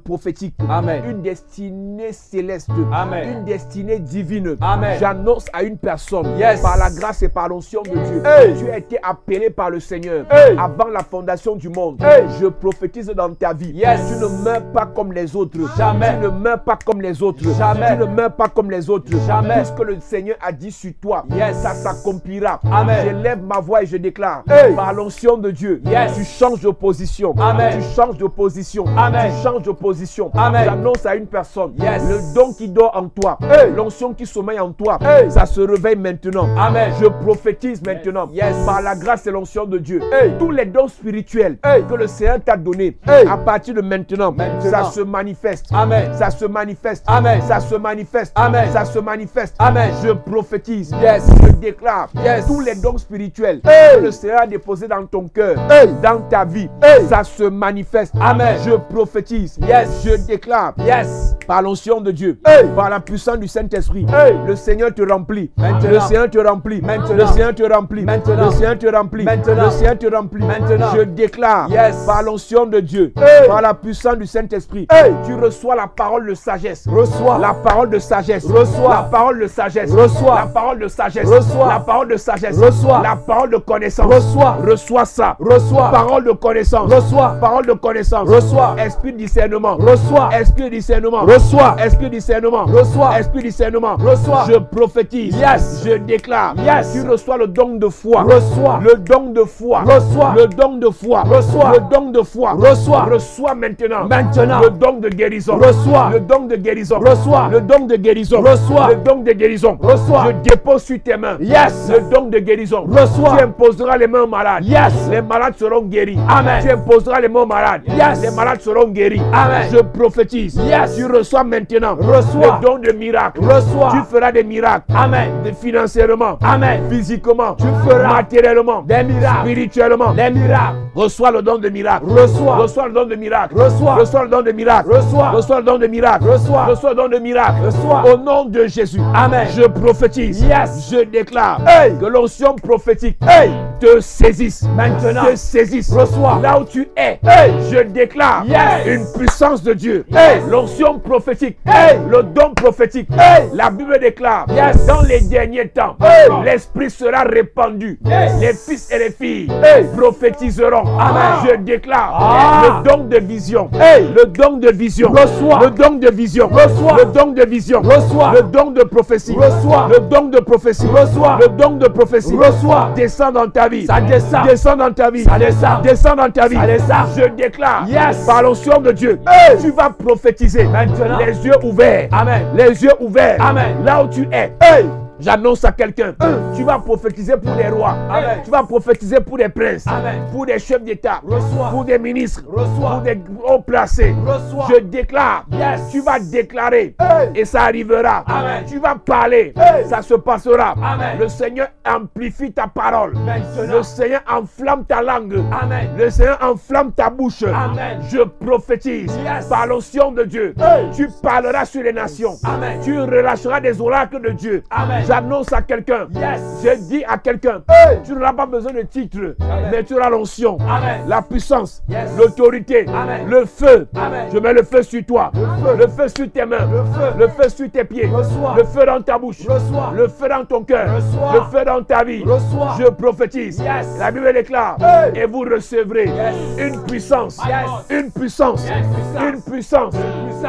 prophétique, Amen. une destinée céleste, Amen. une destinée divine. Amen. J'annonce à une personne, Yes. par la grâce et par l'onction de Dieu, tu as été appelé par le Seigneur avant la fondation du monde. Je prophétise dans ta vie. Yes. Tu ne meurs pas comme les autres. Jamais. Tu ne meurs pas comme les autres. Jamais. Tu ne meurs pas comme les autres. Jamais. Tout ce que le Seigneur a dit sur toi, Yes. ça s'accomplira. Amen. J'élève ma voix et je déclare, par l'onction de Dieu, Yes. tu changes de position. Amen. Tu changes de position. Amen. Tu changes de position. Amen. J'annonce à une personne, Yes. le don qui dort en toi, l'onction qui sommeille en toi, ça se réveille maintenant. Amen. Je prophétise maintenant, Yes. par la grâce et l'onction de Dieu, tous les dons spirituels que le Seigneur t'a donnés, à partir de maintenant, ça se manifeste. Amen. Ça se manifeste. Amen. Ça se manifeste. Amen. Ça se manifeste. Amen. Je prophétise. Yes. Je déclare Yes. tous les dons spirituels que le Seigneur a déposés dans ton cœur, dans ta vie, ça se manifeste. Amen. Je prophétise. Yes. Je déclare Yes. par l'onction de Dieu, par la puissance du Saint-Esprit, le Seigneur te remplit. Maintenant. Le Seigneur te remplit. Maintenant. Le Seigneur te remplit. Maintenant. Le Seigneur te remplit. Maintenant. Le Seigneur te remplit. Maintenant. Je déclare Yes. par l'onction de Dieu, par la puissance du Saint-Esprit, tu reçois la parole de sagesse. Reçois. La parole de sagesse. Reçois. La parole de sagesse. Reçois. La parole de sagesse. Reçois. La parole de sagesse. Reçois. La parole de connaissance. Reçois. Reçois ça. Reçois. Parole de connaissance. Reçois. Parole de connaissance. Reçois. Esprit de discernement. Reçois. Esprit de discernement. Reçois. Esprit de discernement. Reçois. Esprit de discernement. Reçois. Je prophétise. Yes. Je déclare. Yes. Tu reçois le don de foi. Reçois. Le don de foi. Reçois. Le don de foi. Reçois. Le don de foi. Reçois. Reçois maintenant. Maintenant. Le don de guérison. Reçois. Le don de guérison. Reçois. Le don de guérison. Reçois. Le don de guérison. Reçois. Je dépose sur tes mains. Yes. Le don de guérison. Reçois. Tu imposeras les mains aux malades. Yes. Les malades seront guéris. Amen. Tu imposeras les mains aux malades. Yes. Les malades seront guéris. Amen. Je prophétise. Yes. Tu reçois maintenant. Reçois. Le don de miracle. Reçois. Tu feras des miracles. Amen. Financièrement. Amen. Physiquement. Tu feras. matériellement, des miracles, spirituellement. les miracles. Reçois le don de miracle. Reçois. Reçois le don de miracle. Reçois. Reçois le don de miracle. Reçois. Reçois le don de miracle. Reçois. Reçois le don de miracle. Reçois. Au nom de Jésus. Amen. Je prophétise. Yes. Je déclare Hey. que l'onction prophétique Hey. te saisisse. Maintenant. Te saisisse. Reçois. Là où tu es. Hey. Je déclare Yes. une puissance de Dieu. Hey. L'onction prophétique. Hey. Le don prophétique. Hey. La Bible déclare Yes. dans les derniers temps, Hey. l'Esprit sera répandu. Yes. Les fils et les filles Hey. prophétiseront. Amen. Je déclare le don de vision. Hey. Le don de vision. Reçois. Le don de vision. Reçois. Le don de vision. Reçois. Le don de prophétie. Reçois. Le don de prophétie. Reçois. Le don de prophétie. Reçois. Descends dans ta vie. Ça descend. Descends dans ta vie. Ça descend. Descends dans ta vie. Ça descend. Je déclare Yes. par l'onction de Dieu. Hey. Tu vas prophétiser. Maintenant. Les yeux ouverts. Amen. Les yeux ouverts. Amen. Là où tu es. Hey. J'annonce à quelqu'un, tu vas prophétiser pour des rois, Amen. Tu vas prophétiser pour des princes, Amen. pour des chefs d'État, Reçois. pour des ministres, Reçois. pour des hauts placés. Reçois. Je déclare, Yes. tu vas déclarer Hey. et ça arrivera. Amen. Tu vas parler, Hey. ça se passera. Amen. Le Seigneur amplifie ta parole. Maintenant. Le Seigneur enflamme ta langue. Amen. Le Seigneur enflamme ta bouche. Amen. Je prophétise Yes. par l'onction de Dieu. Hey. Tu parleras sur les nations. Amen. Tu relâcheras des oracles de Dieu. Amen. J'annonce à quelqu'un. Yes. Je dis à quelqu'un. Hey. Tu n'auras pas besoin de titre. Amen. Mais tu auras l'onction. Amen. La puissance. Yes. L'autorité. Amen. Le feu. Amen. Je mets le feu sur toi. feu. Le feu sur tes mains. Le feu. Le feu sur tes pieds. Reçois. Le feu dans ta bouche. Reçois. Le feu dans ton cœur. Reçois. Le feu dans ta vie. Reçois. Je prophétise. Yes. La Bible déclare. Hey. Et vous recevrez Yes. une puissance. Yes. Une puissance. Yes. Une puissance. puissance.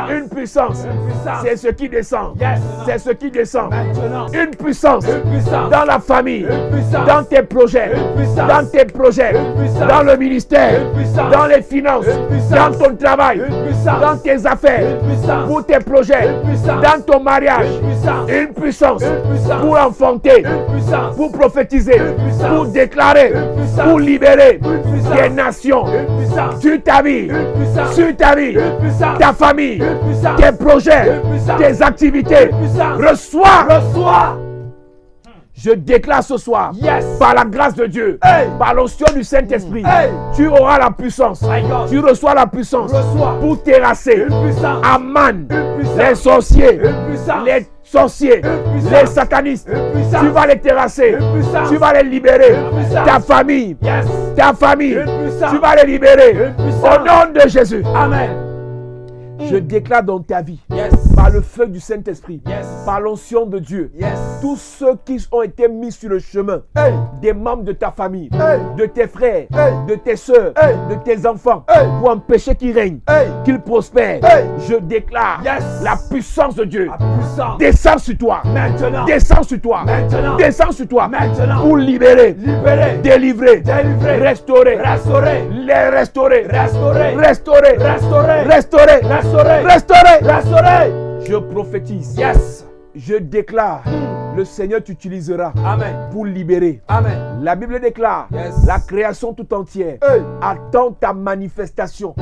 Une puissance. Une puissance. C'est ce qui descend. Yes. C'est ce qui descend. Maintenant. Une puissance. Une puissance. Dans la famille. Une puissance. Dans tes projets. Une puissance. Dans tes projets. Une puissance. Dans le ministère. Une puissance. Dans les finances. Une puissance. Dans ton travail. Une puissance. Dans tes affaires. Une puissance. Pour tes projets. Une puissance. Dans ton mariage. Une puissance. Une puissance. Une puissance. Pour enfanter. Une puissance. Pour prophétiser. Une puissance. Pour déclarer. Une puissance. Pour libérer Une puissance. des nations. Une puissance. Sur ta vie. Une puissance. Sur ta vie. Une puissance. Ta famille. Une puissance. Tes projets. Une puissance. Tes activités. Une puissance. Reçois. Reçois. Je déclare ce soir, Yes. par la grâce de Dieu, Hey. par l'onction du Saint-Esprit, Hey. tu auras la puissance. My God. Tu reçois la puissance Reçois. pour terrasser Une puissance. Aman, Une puissance. les sorciers, Une puissance. les sorciers, Une puissance. les satanistes. Une puissance. Tu vas les terrasser. Une puissance. Tu vas les libérer. Une puissance. Ta famille, Yes. ta famille, Une puissance. tu vas les libérer. Une puissance. Au nom de Jésus. Amen. Je déclare dans ta vie, Yes. par le feu du Saint-Esprit, Yes. par l'onction de Dieu, Yes. tous ceux qui ont été mis sur le chemin, Hey. des membres de ta famille, Hey. de tes frères, Hey. de tes soeurs, Hey. de tes enfants, Hey. pour empêcher qu'ils règnent, Hey. qu'ils prospèrent. Hey. Je déclare Yes. la puissance de Dieu. La puissance. Descends sur toi. Maintenant. Descends sur toi. Maintenant. Descends sur toi. Maintenant. Pour libérer, Libérer. délivrer, Délivrer. restaurer, Restaurer. les restaurer, Restaurer. restaurer, Restaurer. restaurer, Restaurer. restaurer. Restaurer. Je prophétise. Yes. Je déclare, le Seigneur t'utilisera Amen. pour libérer. Amen. La Bible déclare, Yes. la création tout entière Hey. attend ta manifestation.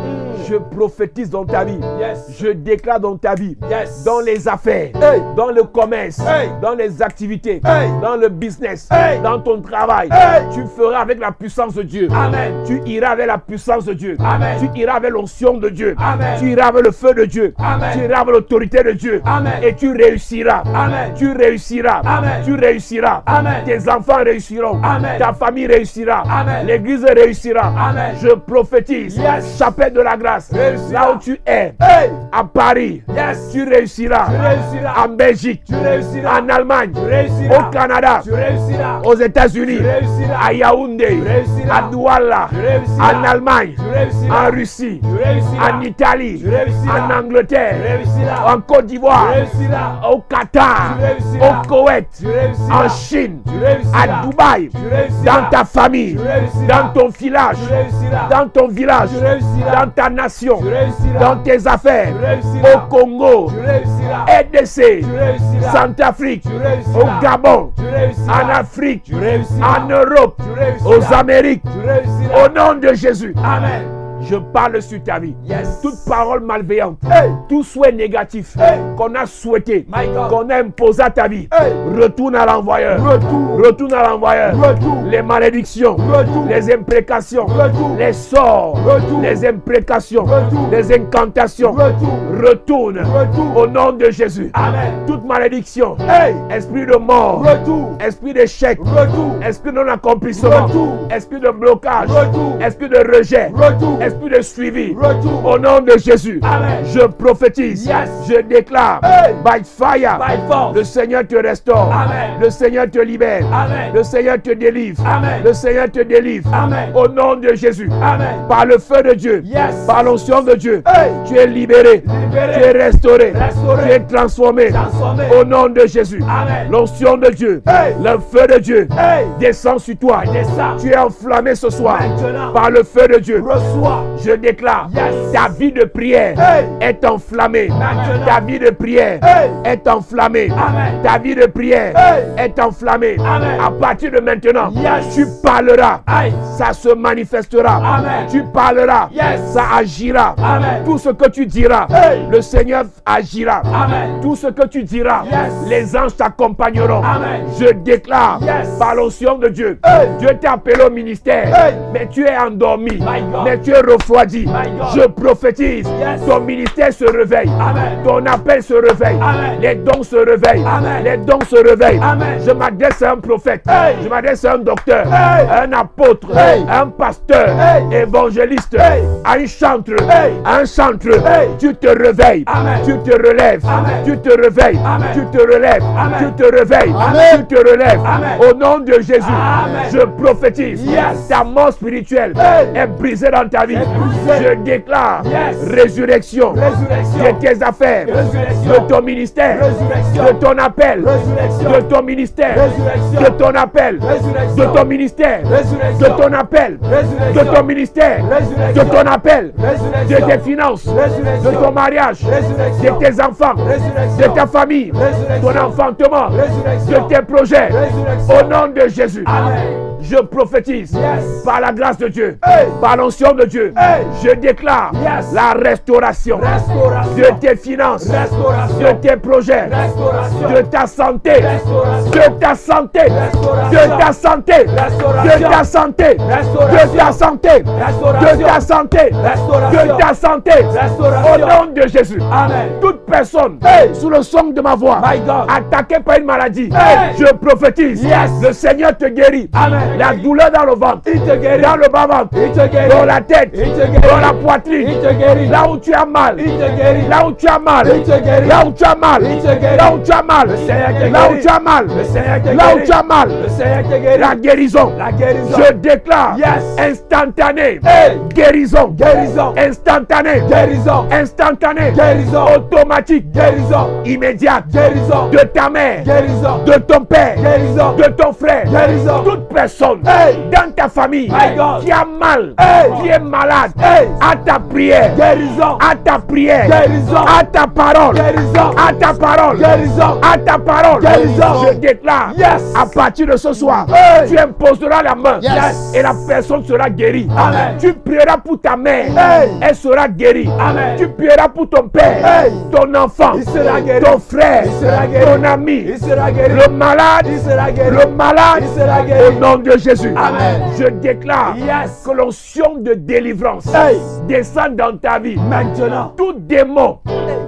Je prophétise dans ta vie. Yes. Je déclare dans ta vie. Yes. Dans les affaires, Hey. dans le commerce, Hey. dans les activités, Hey. dans le business, Hey. dans ton travail. Hey. Tu feras avec la puissance de Dieu. Amen. Tu iras avec la puissance de Dieu. Amen. Tu iras avec l'onction de Dieu. Amen. Tu iras avec le feu de Dieu. Amen. Tu iras avec l'autorité de Dieu. Amen. Et tu réussiras. Amen. Tu réussiras. Amen. Tu réussiras. Amen. Tes enfants réussiront. Amen. Ta famille réussira. Amen. L'église réussira. Amen. Je prophétise. Yes. Chapelle de la grâce. Réussira. Là où tu es. Hey. À Paris. Yes. Tu réussiras. Tu réussiras. En Belgique. Tu réussiras. En Allemagne. Tu réussiras. Au Canada. Tu réussiras. Aux États-Unis. Tu réussiras. À Yaoundé. Tu réussiras. À Douala. Tu réussiras. En Allemagne. Tu réussiras. En Russie. Tu réussiras. En Italie. Tu réussiras. En Angleterre. Tu réussiras. En Côte d'Ivoire. Tu réussiras. Au Qatar. Tu réussiras. Au Koweït. Tu réussiras. En Chine. Tu réussiras. À Dubaï. Tu réussiras. Dans ta famille. Tu réussiras. Dans ton village. Tu réussiras. Dans ton village. Tu réussiras. Dans ta nation. Tu réussiras. Dans tes affaires. Tu réussiras. Au Congo. Tu réussiras. RDC. Tu réussiras. Centrafrique. Tu réussiras. Au Gabon. Tu réussiras. En Afrique. Tu réussiras. En Europe. Tu réussiras. Aux Amériques. Tu réussiras. Au nom de Jésus. Amen. Je parle sur ta vie. Yes. Toute parole malveillante, Hey. tout souhait négatif Hey. qu'on a souhaité, My God. qu'on a imposé à ta vie, Hey. retourne à l'envoyeur. Retour. Retourne à l'envoyeur. Retour. Les malédictions, Retour. les imprécations, Retour. les sorts, Retour. les imprécations, Retour. les incantations, Retour. retourne Retour. au nom de Jésus. Amen. Toute malédiction, Hey. esprit de mort, Retour. esprit d'échec, Retour. esprit de non-accomplissement, Retour. esprit de blocage, Retour. esprit de rejet, Retour. esprit de suivi. Retour. Au nom de Jésus, Amen. je prophétise, Yes. je déclare, Hey. by fire, By force. le Seigneur te restaure, Amen. le Seigneur te libère, Amen. le Seigneur te délivre, Amen. le Seigneur te délivre. Amen. Au nom de Jésus, Amen. par le feu de Dieu, Yes. par l'onction de Dieu, Hey. tu es libéré, Libéré. tu es restauré, Restauré. tu es transformé. Transformé. Au nom de Jésus, Amen. l'onction de Dieu, Hey. le feu de Dieu Hey. descend sur toi. Descends. Tu es enflammé ce soir Maintenant. par le feu de Dieu. Reçois. Je déclare, Yes. ta vie de prière Hey. est enflammée. Maintenant. Ta vie de prière Hey. est enflammée. Amen. Ta vie de prière Hey. est enflammée. Amen. À partir de maintenant, Yes. tu parleras. Aïe. Ça se manifestera. Amen. Tu parleras. Yes. Ça agira. Amen. Tout ce que tu diras, Hey. le Seigneur agira. Amen. Tout ce que tu diras, Yes. les anges t'accompagneront. Amen. Je déclare Yes. par l'onction de Dieu, Hey. Dieu t'a appelé au ministère, Hey. mais tu es endormi, My God. mais tu es refroidi. My God. Je prophétise, Yes. ton ministère se réveille, Amen. ton appel se réveille, Amen. les dons se réveillent, Amen. les dons se réveillent. Amen. Je m'adresse à un prophète, Hey. je m'adresse à un docteur, Hey. à un apôtre, Hey. à un pasteur, Hey. évangéliste, Hey. à un chantre, Hey. à un chantre. Hey. Tu te réveilles, Amen. tu te relèves, Amen. tu te réveilles, Amen. tu te relèves, Amen. tu te réveilles, Amen. tu te relèves. Amen. Au nom de Jésus, Amen. je prophétise, Yes. ta mort spirituelle Hey. est brisée dans ta vie. Est brisée. Je déclare Yes. résurrection Résurrection. de tes affaires, Résurrection. de ton ministère, Résurrection. de ton appel, Résurrection. de ton ministère, Résurrection. de ton appel, Résurrection. de ton ministère, Résurrection. de ton appel, Résurrection. de ton ministère, Résurrection. de ton appel, de Résurrection. tes finances, Résurrection. de ton mariage, Résurrection. de tes enfants, Résurrection. de ta famille, Résurrection. ton enfantement, Résurrection. de tes projets. Résurrection. Au nom de Jésus, Amen. je prophétise Yes. par la grâce de Dieu, Hey. par l'onction de Dieu, Hey. je déclare Yes. la restauration Restauration. de tes finances, Restauration. de tes projets, Restauration. de ta santé, Restauration. de ta santé, Restauration. de ta santé, Restauration. de ta santé, Restauration. de ta santé, Restauration. de ta santé, Restauration. de ta santé, Restauration. au nom de Jésus. Amen. Toute personne Hey. sous le son de ma voix My God. attaquée par une maladie, Hey. je prophétise, Yes. le Seigneur te guérit. Amen. La douleur dans le ventre, Il te guérit. dans le bas-ventre, Il te guérit. dans la tête, Il te guérit. dans la poitrine, Il te guérit. là où tu as mal, Il te guérit. là où tu as mal, Il te guérit. là où tu as mal, Il te guérit. là où tu as mal, Le Seigneur te là où guérit. tu as mal, Le Seigneur te là où guérit. tu as mal, Le Seigneur te guérit. la guérison. La guérison. Je déclare Yes. instantanée, Hey. guérison, Guérison. instantanée, Guérison. instantanée, Guérison. automatique, Guérison. immédiate, Guérison. de ta mère, Guérison. de ton père, Guérison. de ton frère, Guérison. toute personne Hey. dans ta famille My God. qui a mal, Hey. qui est malade, Hey. à ta prière, Guérison. à ta prière, Guérison. à ta parole, Guérison. à ta parole, Guérison. à ta parole. Guérison. Je déclare, Yes. à partir de ce soir, Hey. tu imposeras la main Yes. et la personne sera guérie. Amen. Tu prieras pour ta mère, Hey. elle sera guérie. Amen. Tu prieras pour ton père, Hey. ton enfant, Il sera guéri. ton frère, Il sera guéri. ton ami, Il sera guéri. le malade, Il sera guéri. le malade, Il sera au guéri. nom de Jésus. Amen. Je déclare Yes. que l'onction de délivrance Hey. descend dans ta vie. Maintenant. Tout démon,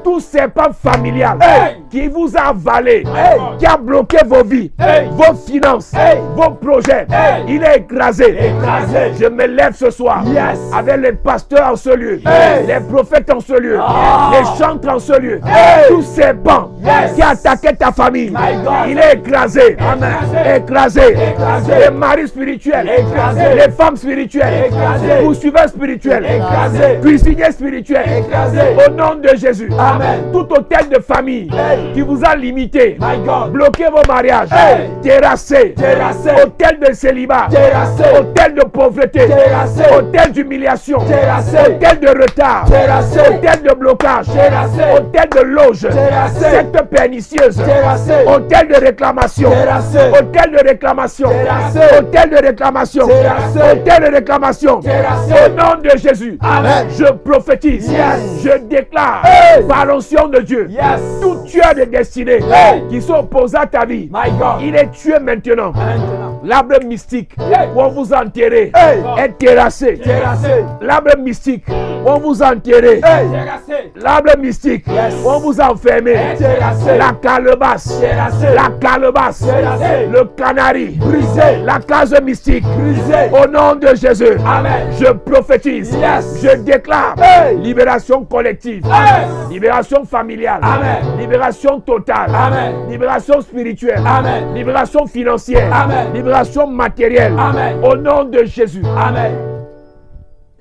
tout serpent familial Hey. qui vous a avalé, Hey. qui a bloqué vos vies, Hey. vos finances, Hey. vos projets, Hey. il est écrasé. Écrasé. Je me lève ce soir Yes. avec les pasteurs en ce lieu, Hey. les prophètes en ce lieu, Ah. les chantres en ce lieu. Hey. Tout serpent Yes. qui a attaqué ta famille, My God. il est écrasé. Amen. Écrasé. Écrasé. Les maris spirituels, Écrasé. les femmes spirituelles, Écrasé. poursuiveurs spirituels, Écrasé. cuisiniers spirituels, Écrasé. au nom de Jésus. Amen. Tout hôtel de famille Hey. qui vous a limité, My God. bloqué vos mariages, Hey. terrassé, Terrassé. hôtel de célibat, Terrassé. hôtel de pauvreté, Terrassé. hôtel d'humiliation, Terrassé. hôtel de retard, Terrassé. hôtel de blocage, Terrassé. hôtel de loge, Terrassé. secte pernicieuse, Terrassé. hôtel de réclamation, Terrassé. hôtel de réclamation, Terrassé. Autel de réclamation. Terrassé. Autel de réclamation. Terrassé. Au nom de Jésus. Amen. Je prophétise. Yes. Je déclare Hey. par l'onction de Dieu. Yes. Tout tueur de destinée Hey. qui sont opposés à ta vie. My God. Il est tué maintenant. Maintenant. L'arbre mystique Hey. où on vous a enterré Hey. est terrassé. Terrassé. L'arbre mystique où on vous a enterré. Hey. Terrassé. L'arbre mystique Yes. où on vous a enfermé. Terrassé. La calebasse. Terrassé. La calebasse. Terrassé. Le canari. Brisé. La case mystique. Brisé. Au nom de Jésus. Amen. Je prophétise. Yes. Je déclare Hey. libération collective. Hey. Libération familiale. Amen. Libération totale. Amen. Libération spirituelle. Amen. Libération financière. Amen. Libération matérielle. Amen. Au nom de Jésus. Amen.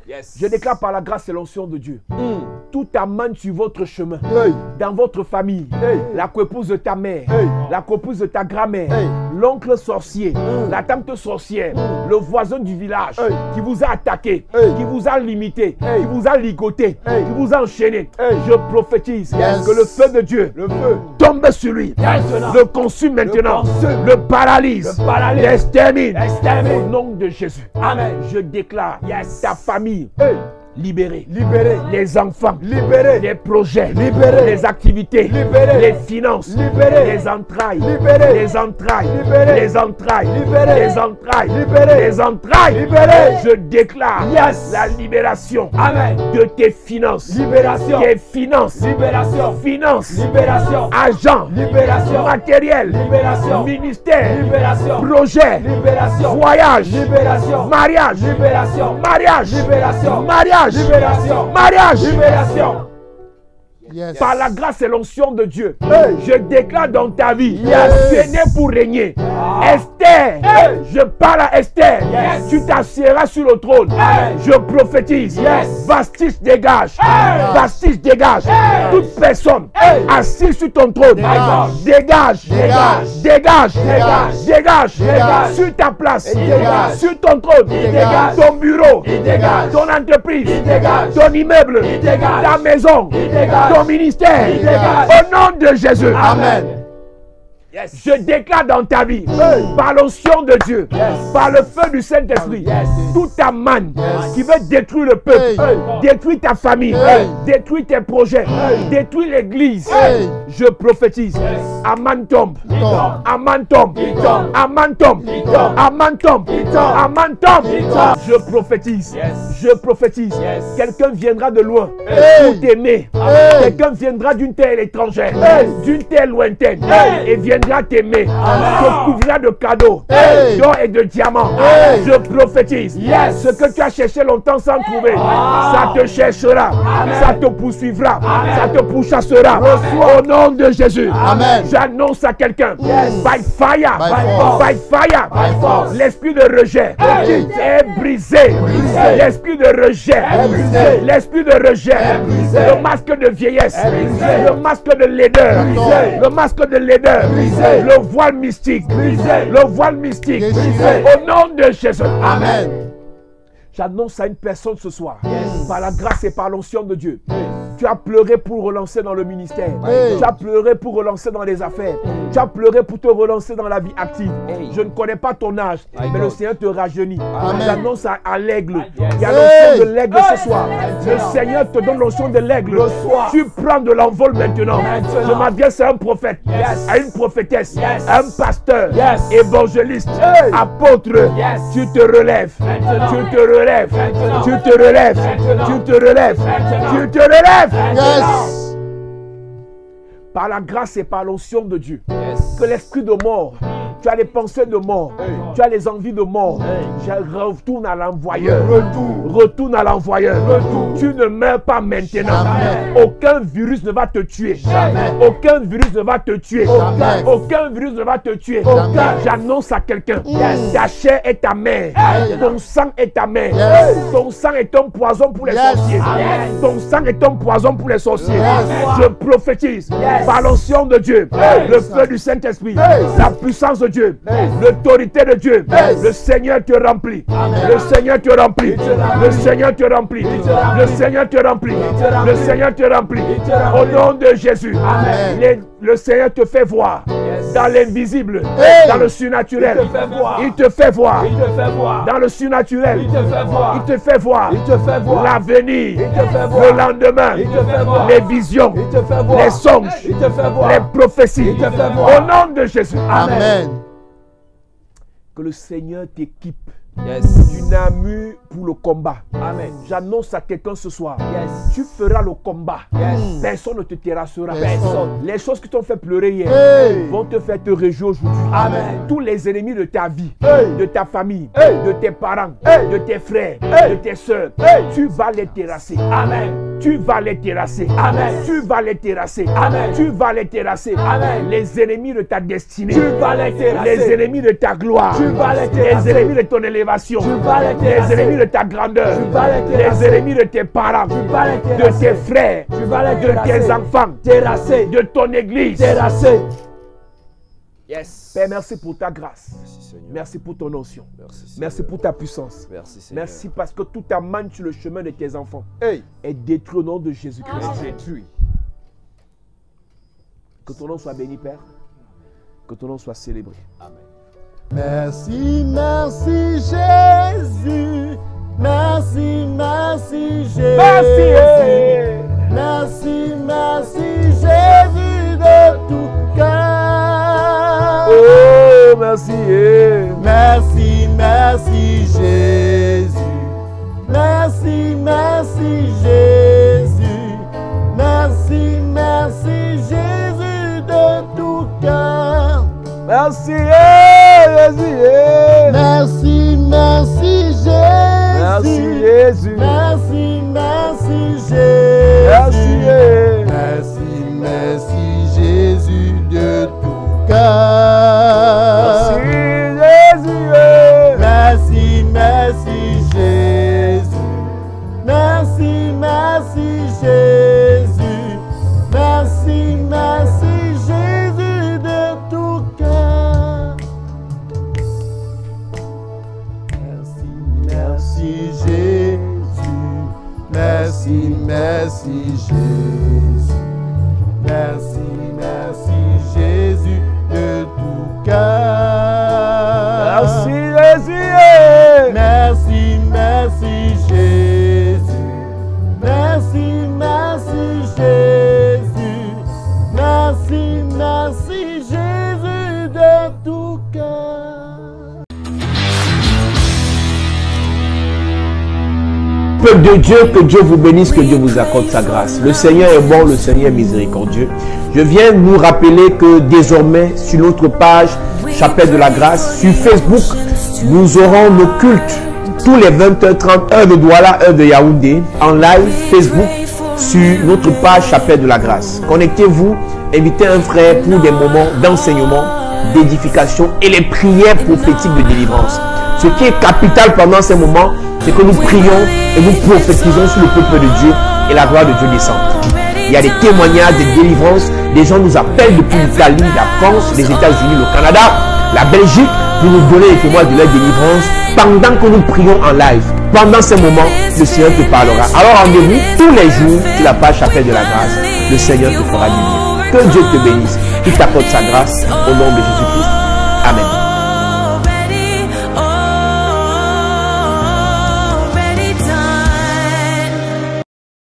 Yes. Je déclare par la grâce et l'onction de Dieu. Tout amène sur votre chemin. Hey. Dans votre famille. Hey. La coépouse de ta mère. Hey. La coépouse de ta grand-mère. Hey. L'oncle sorcier. La tante sorcière. Le voisin du village. Hey. Qui vous a attaqué. Hey. Qui vous a limité. Hey. Qui vous a ligoté. Hey. Qui vous a enchaîné. Hey. Je prophétise Yes. que le feu de Dieu Le feu. tombe sur lui. Maintenant. Le consume maintenant. consume. Le paralyse. Le paralyse. L'extermine. Extermine. Au nom de Jésus. Amen. Je déclare Yes. ta famille Hey. libérée. Libéré. Les enfants. Libéré. Les projets. Libéré. Les activités. Libéré. Les finances. Libéré. Les entrailles. Libéré. Les entrailles. Libéré. Les entrailles. Libéré. Les entrailles. Libéré. Les entrailles. Libéré. Je déclare Yes. la libération Amen. de tes finances. Libération. Tes finances. Libération. Finances. Libération. Argent. Libération. Matériel. Libération. Ministère. Libération. Projet. Libération. Voyage. Libération. Mariage. Libération. Mariage. Libération. Mariage. Libération. Mariage. Libération. Yes. Par la grâce et l'onction de Dieu, Hey. je déclare dans ta vie, Yes. tu es né pour régner. Ah. Esther, Hey. je parle à Esther, Yes. tu t'assieras sur le trône. Hey. Je prophétise, Yes. Vastige dégage, Hey. Vastige dégage, Hey. toute personne Hey. assise sur ton trône, Dégage. dégage, Dégage. dégage, Dégage. dégage, Dégage. sur ta place, Il dégage. sur ton trône, dégage. ton bureau, Il dégage. ton entreprise, Il dégage. ton immeuble, Il dégage. ta maison, Il dégage. ton ministère. Il dégage. Au nom de Jésus. Amen. Yes. Je déclare dans ta vie, Hey. par l'onction de Dieu, Yes. par le feu du Saint-Esprit, Yes. toute ta manne Yes. qui veut détruire le peuple, Hey. détruire ta famille, Hey. détruire tes projets, Hey. détruire l'église. Hey. Je prophétise, Aman tombe, Tombe. Aman tombe, Il tombe. Aman tombe, Il tombe. Aman tombe, Il tombe. Aman tombe. Il tombe. Je prophétise, Yes. je prophétise, Yes. quelqu'un viendra de loin Hey. pour t'aimer, Hey. quelqu'un viendra d'une terre étrangère, Hey. d'une terre lointaine, Hey. et viendra t'aimer, Amen. te couvrira de cadeaux, Hey. d'or et de diamants. Hey. Je prophétise, Yes. ce que tu as cherché longtemps sans trouver, Ah. ça te cherchera, Amen. ça te poursuivra, Amen. ça te pourchassera. Au nom de Jésus, Amen. j'annonce à quelqu'un, Yes. by fire, By force. by fire, By force. l'esprit de rejet Hey. est brisé. Brisé. L'esprit de rejet, Est brisé. l'esprit de rejet, Est brisé. le masque de vieillesse, Est brisé. le masque de laideur, Brisé. le masque de laideur, Brisé. le voile mystique, Brisé. le voile mystique, Déchiré. au nom de Jésus. Amen. J'annonce à une personne ce soir, Yes. par la grâce et par l'onction de Dieu, tu as pleuré pour relancer dans le ministère, Hey. tu as pleuré pour relancer dans les affaires, tu as pleuré pour te relancer dans la vie active. Hey. Je ne connais pas ton âge, My mais le God. Seigneur te rajeunit. Amen. J'annonce à l'aigle, Yes. il y a Hey. l'onction de l'aigle Hey. ce soir. Le Seigneur te donne l'onction de l'aigle. Reçois. Tu prends de l'envol maintenant. Maintenant. Je m'adresse à un prophète, Yes. à une prophétesse, Yes. à un pasteur, Yes. évangéliste, Hey. apôtre. Yes. Tu te relèves, Maintenant. tu te relèves, Maintenant. tu te relèves, Maintenant. tu te relèves, Maintenant. tu te relèves. Yes. Par la grâce et par l'onction de Dieu, Yes. que l'esprit de mort, tu as les pensées de mort, tu as les envies de mort, je retourne à l'envoyeur. Retourne à l'envoyeur. Tu ne meurs pas maintenant. Jamais. Aucun virus ne va te tuer. Jamais. Aucun virus ne va te tuer. Jamais. Aucun virus ne va te tuer. Jamais. J'annonce à quelqu'un, ta chair est ta mère, ton sang est ta mère. Yes. Ton sang est un poison pour les Yes. sorciers. Amen. Ton sang est un poison pour les sorciers. Yes. Je prophétise par l'onction de Dieu, le feu du Saint-Esprit, la puissance de Dieu, l'autorité de Dieu. Le Seigneur te remplit. Le Seigneur te remplit. Le Seigneur te remplit. Le Seigneur te remplit. Le Seigneur te remplit. Au nom de Jésus, Amen. le Seigneur te fait voir Dans l'invisible. Hey. Dans le surnaturel. Il te fait voir. Il te fait voir. Il te fait voir. Dans le surnaturel. Il te fait voir. Il te fait voir. Il te fait voir. L'avenir. Il te fait voir. Le lendemain. Il te fait voir. Les visions. Il te fait voir. Les songes. Il te fait voir. Les prophéties. Il te fait voir. Au nom de Jésus. Amen. Que le Seigneur t'équipe Yes. d'une armure pour le combat. Amen. J'annonce à quelqu'un ce soir. Yes. Tu feras le combat. Yes. Personne ne te terrassera. Personne. Les choses qui t'ont fait pleurer hier Hey. vont te faire te réjouir aujourd'hui. Amen. Tous les ennemis de ta vie, Hey. de ta famille, Hey. de tes parents, Hey. de tes frères, Hey. de tes soeurs, Hey. tu vas les terrasser. Amen. Tu vas les terrasser. Amen. Tu vas les terrasser. Amen. Tu vas les terrasser. Amen. Les ennemis de ta destinée. Tu vas les terrasser. Les ennemis de ta gloire. Tu vas les terrasser. Les ennemis de ton élévation. Tu vas les terrasser. Les ennemis de ta grandeur. Tu vas les terrasser. Les ennemis de tes parents. Tu vas les De terrasser. tes frères. Tu vas les De tes terrasser. enfants. Terrasser. De ton église. Terrasser. Yes. Père, merci pour ta grâce. Merci Seigneur. Merci pour ton onction. Merci Seigneur. Merci pour ta puissance. Merci Seigneur. Merci parce que tout amène sur le chemin de tes enfants Hey. est détruit au nom de Jésus-Christ. Détruit. Que ton nom soit béni, Père. Que ton nom soit célébré. Amen. Merci, merci Jésus. Merci, merci Jésus. Merci, merci Jésus de tout cœur. Oh, merci. Merci, merci Jésus. Merci, merci Jésus. Merci, merci Jésus de tout cœur. Merci, Jésus. Merci, merci Jésus. Merci, Jésus. Merci, merci Jésus. Merci. Merci, merci Jésus de tout cœur. Merci, Jésus. Merci, merci Jésus. Merci, merci Jésus. Merci, merci Jésus de tout cœur. Merci, merci Jésus. Merci, merci Jésus. Merci, merci Jésus de tout cœur. Merci, Jésus. Merci, merci Jésus. Merci, merci Jésus. Merci, merci Jésus de tout cœur. Peuple de Dieu, que Dieu vous bénisse, que Dieu vous accorde sa grâce. Le Seigneur est bon, le Seigneur est miséricordieux. Je viens nous rappeler que désormais, sur notre page Chapelle de la Grâce, sur Facebook, nous aurons nos cultes tous les 20h30, heure de Douala, heure de Yaoundé, en live Facebook sur notre page Chapelle de la Grâce. Connectez-vous, invitez un frère pour des moments d'enseignement, d'édification et les prières prophétiques de délivrance. Ce qui est capital pendant ces moments, c'est que nous prions et nous prophétisons sur le peuple de Dieu et la gloire de Dieu descend. Il y a des témoignages, des délivrances. Des gens nous appellent depuis l'Italie, la France, les États-Unis, le Canada, la Belgique, pour nous donner les témoignages de leur délivrance pendant que nous prions en live. Pendant ces moments, le Seigneur te parlera. Alors rendez-vous tous les jours sur la page Chapelle de la Grâce. Le Seigneur te fera du bien. Que Dieu te bénisse. Il t'apporte sa grâce au nom de Jésus-Christ. Amen.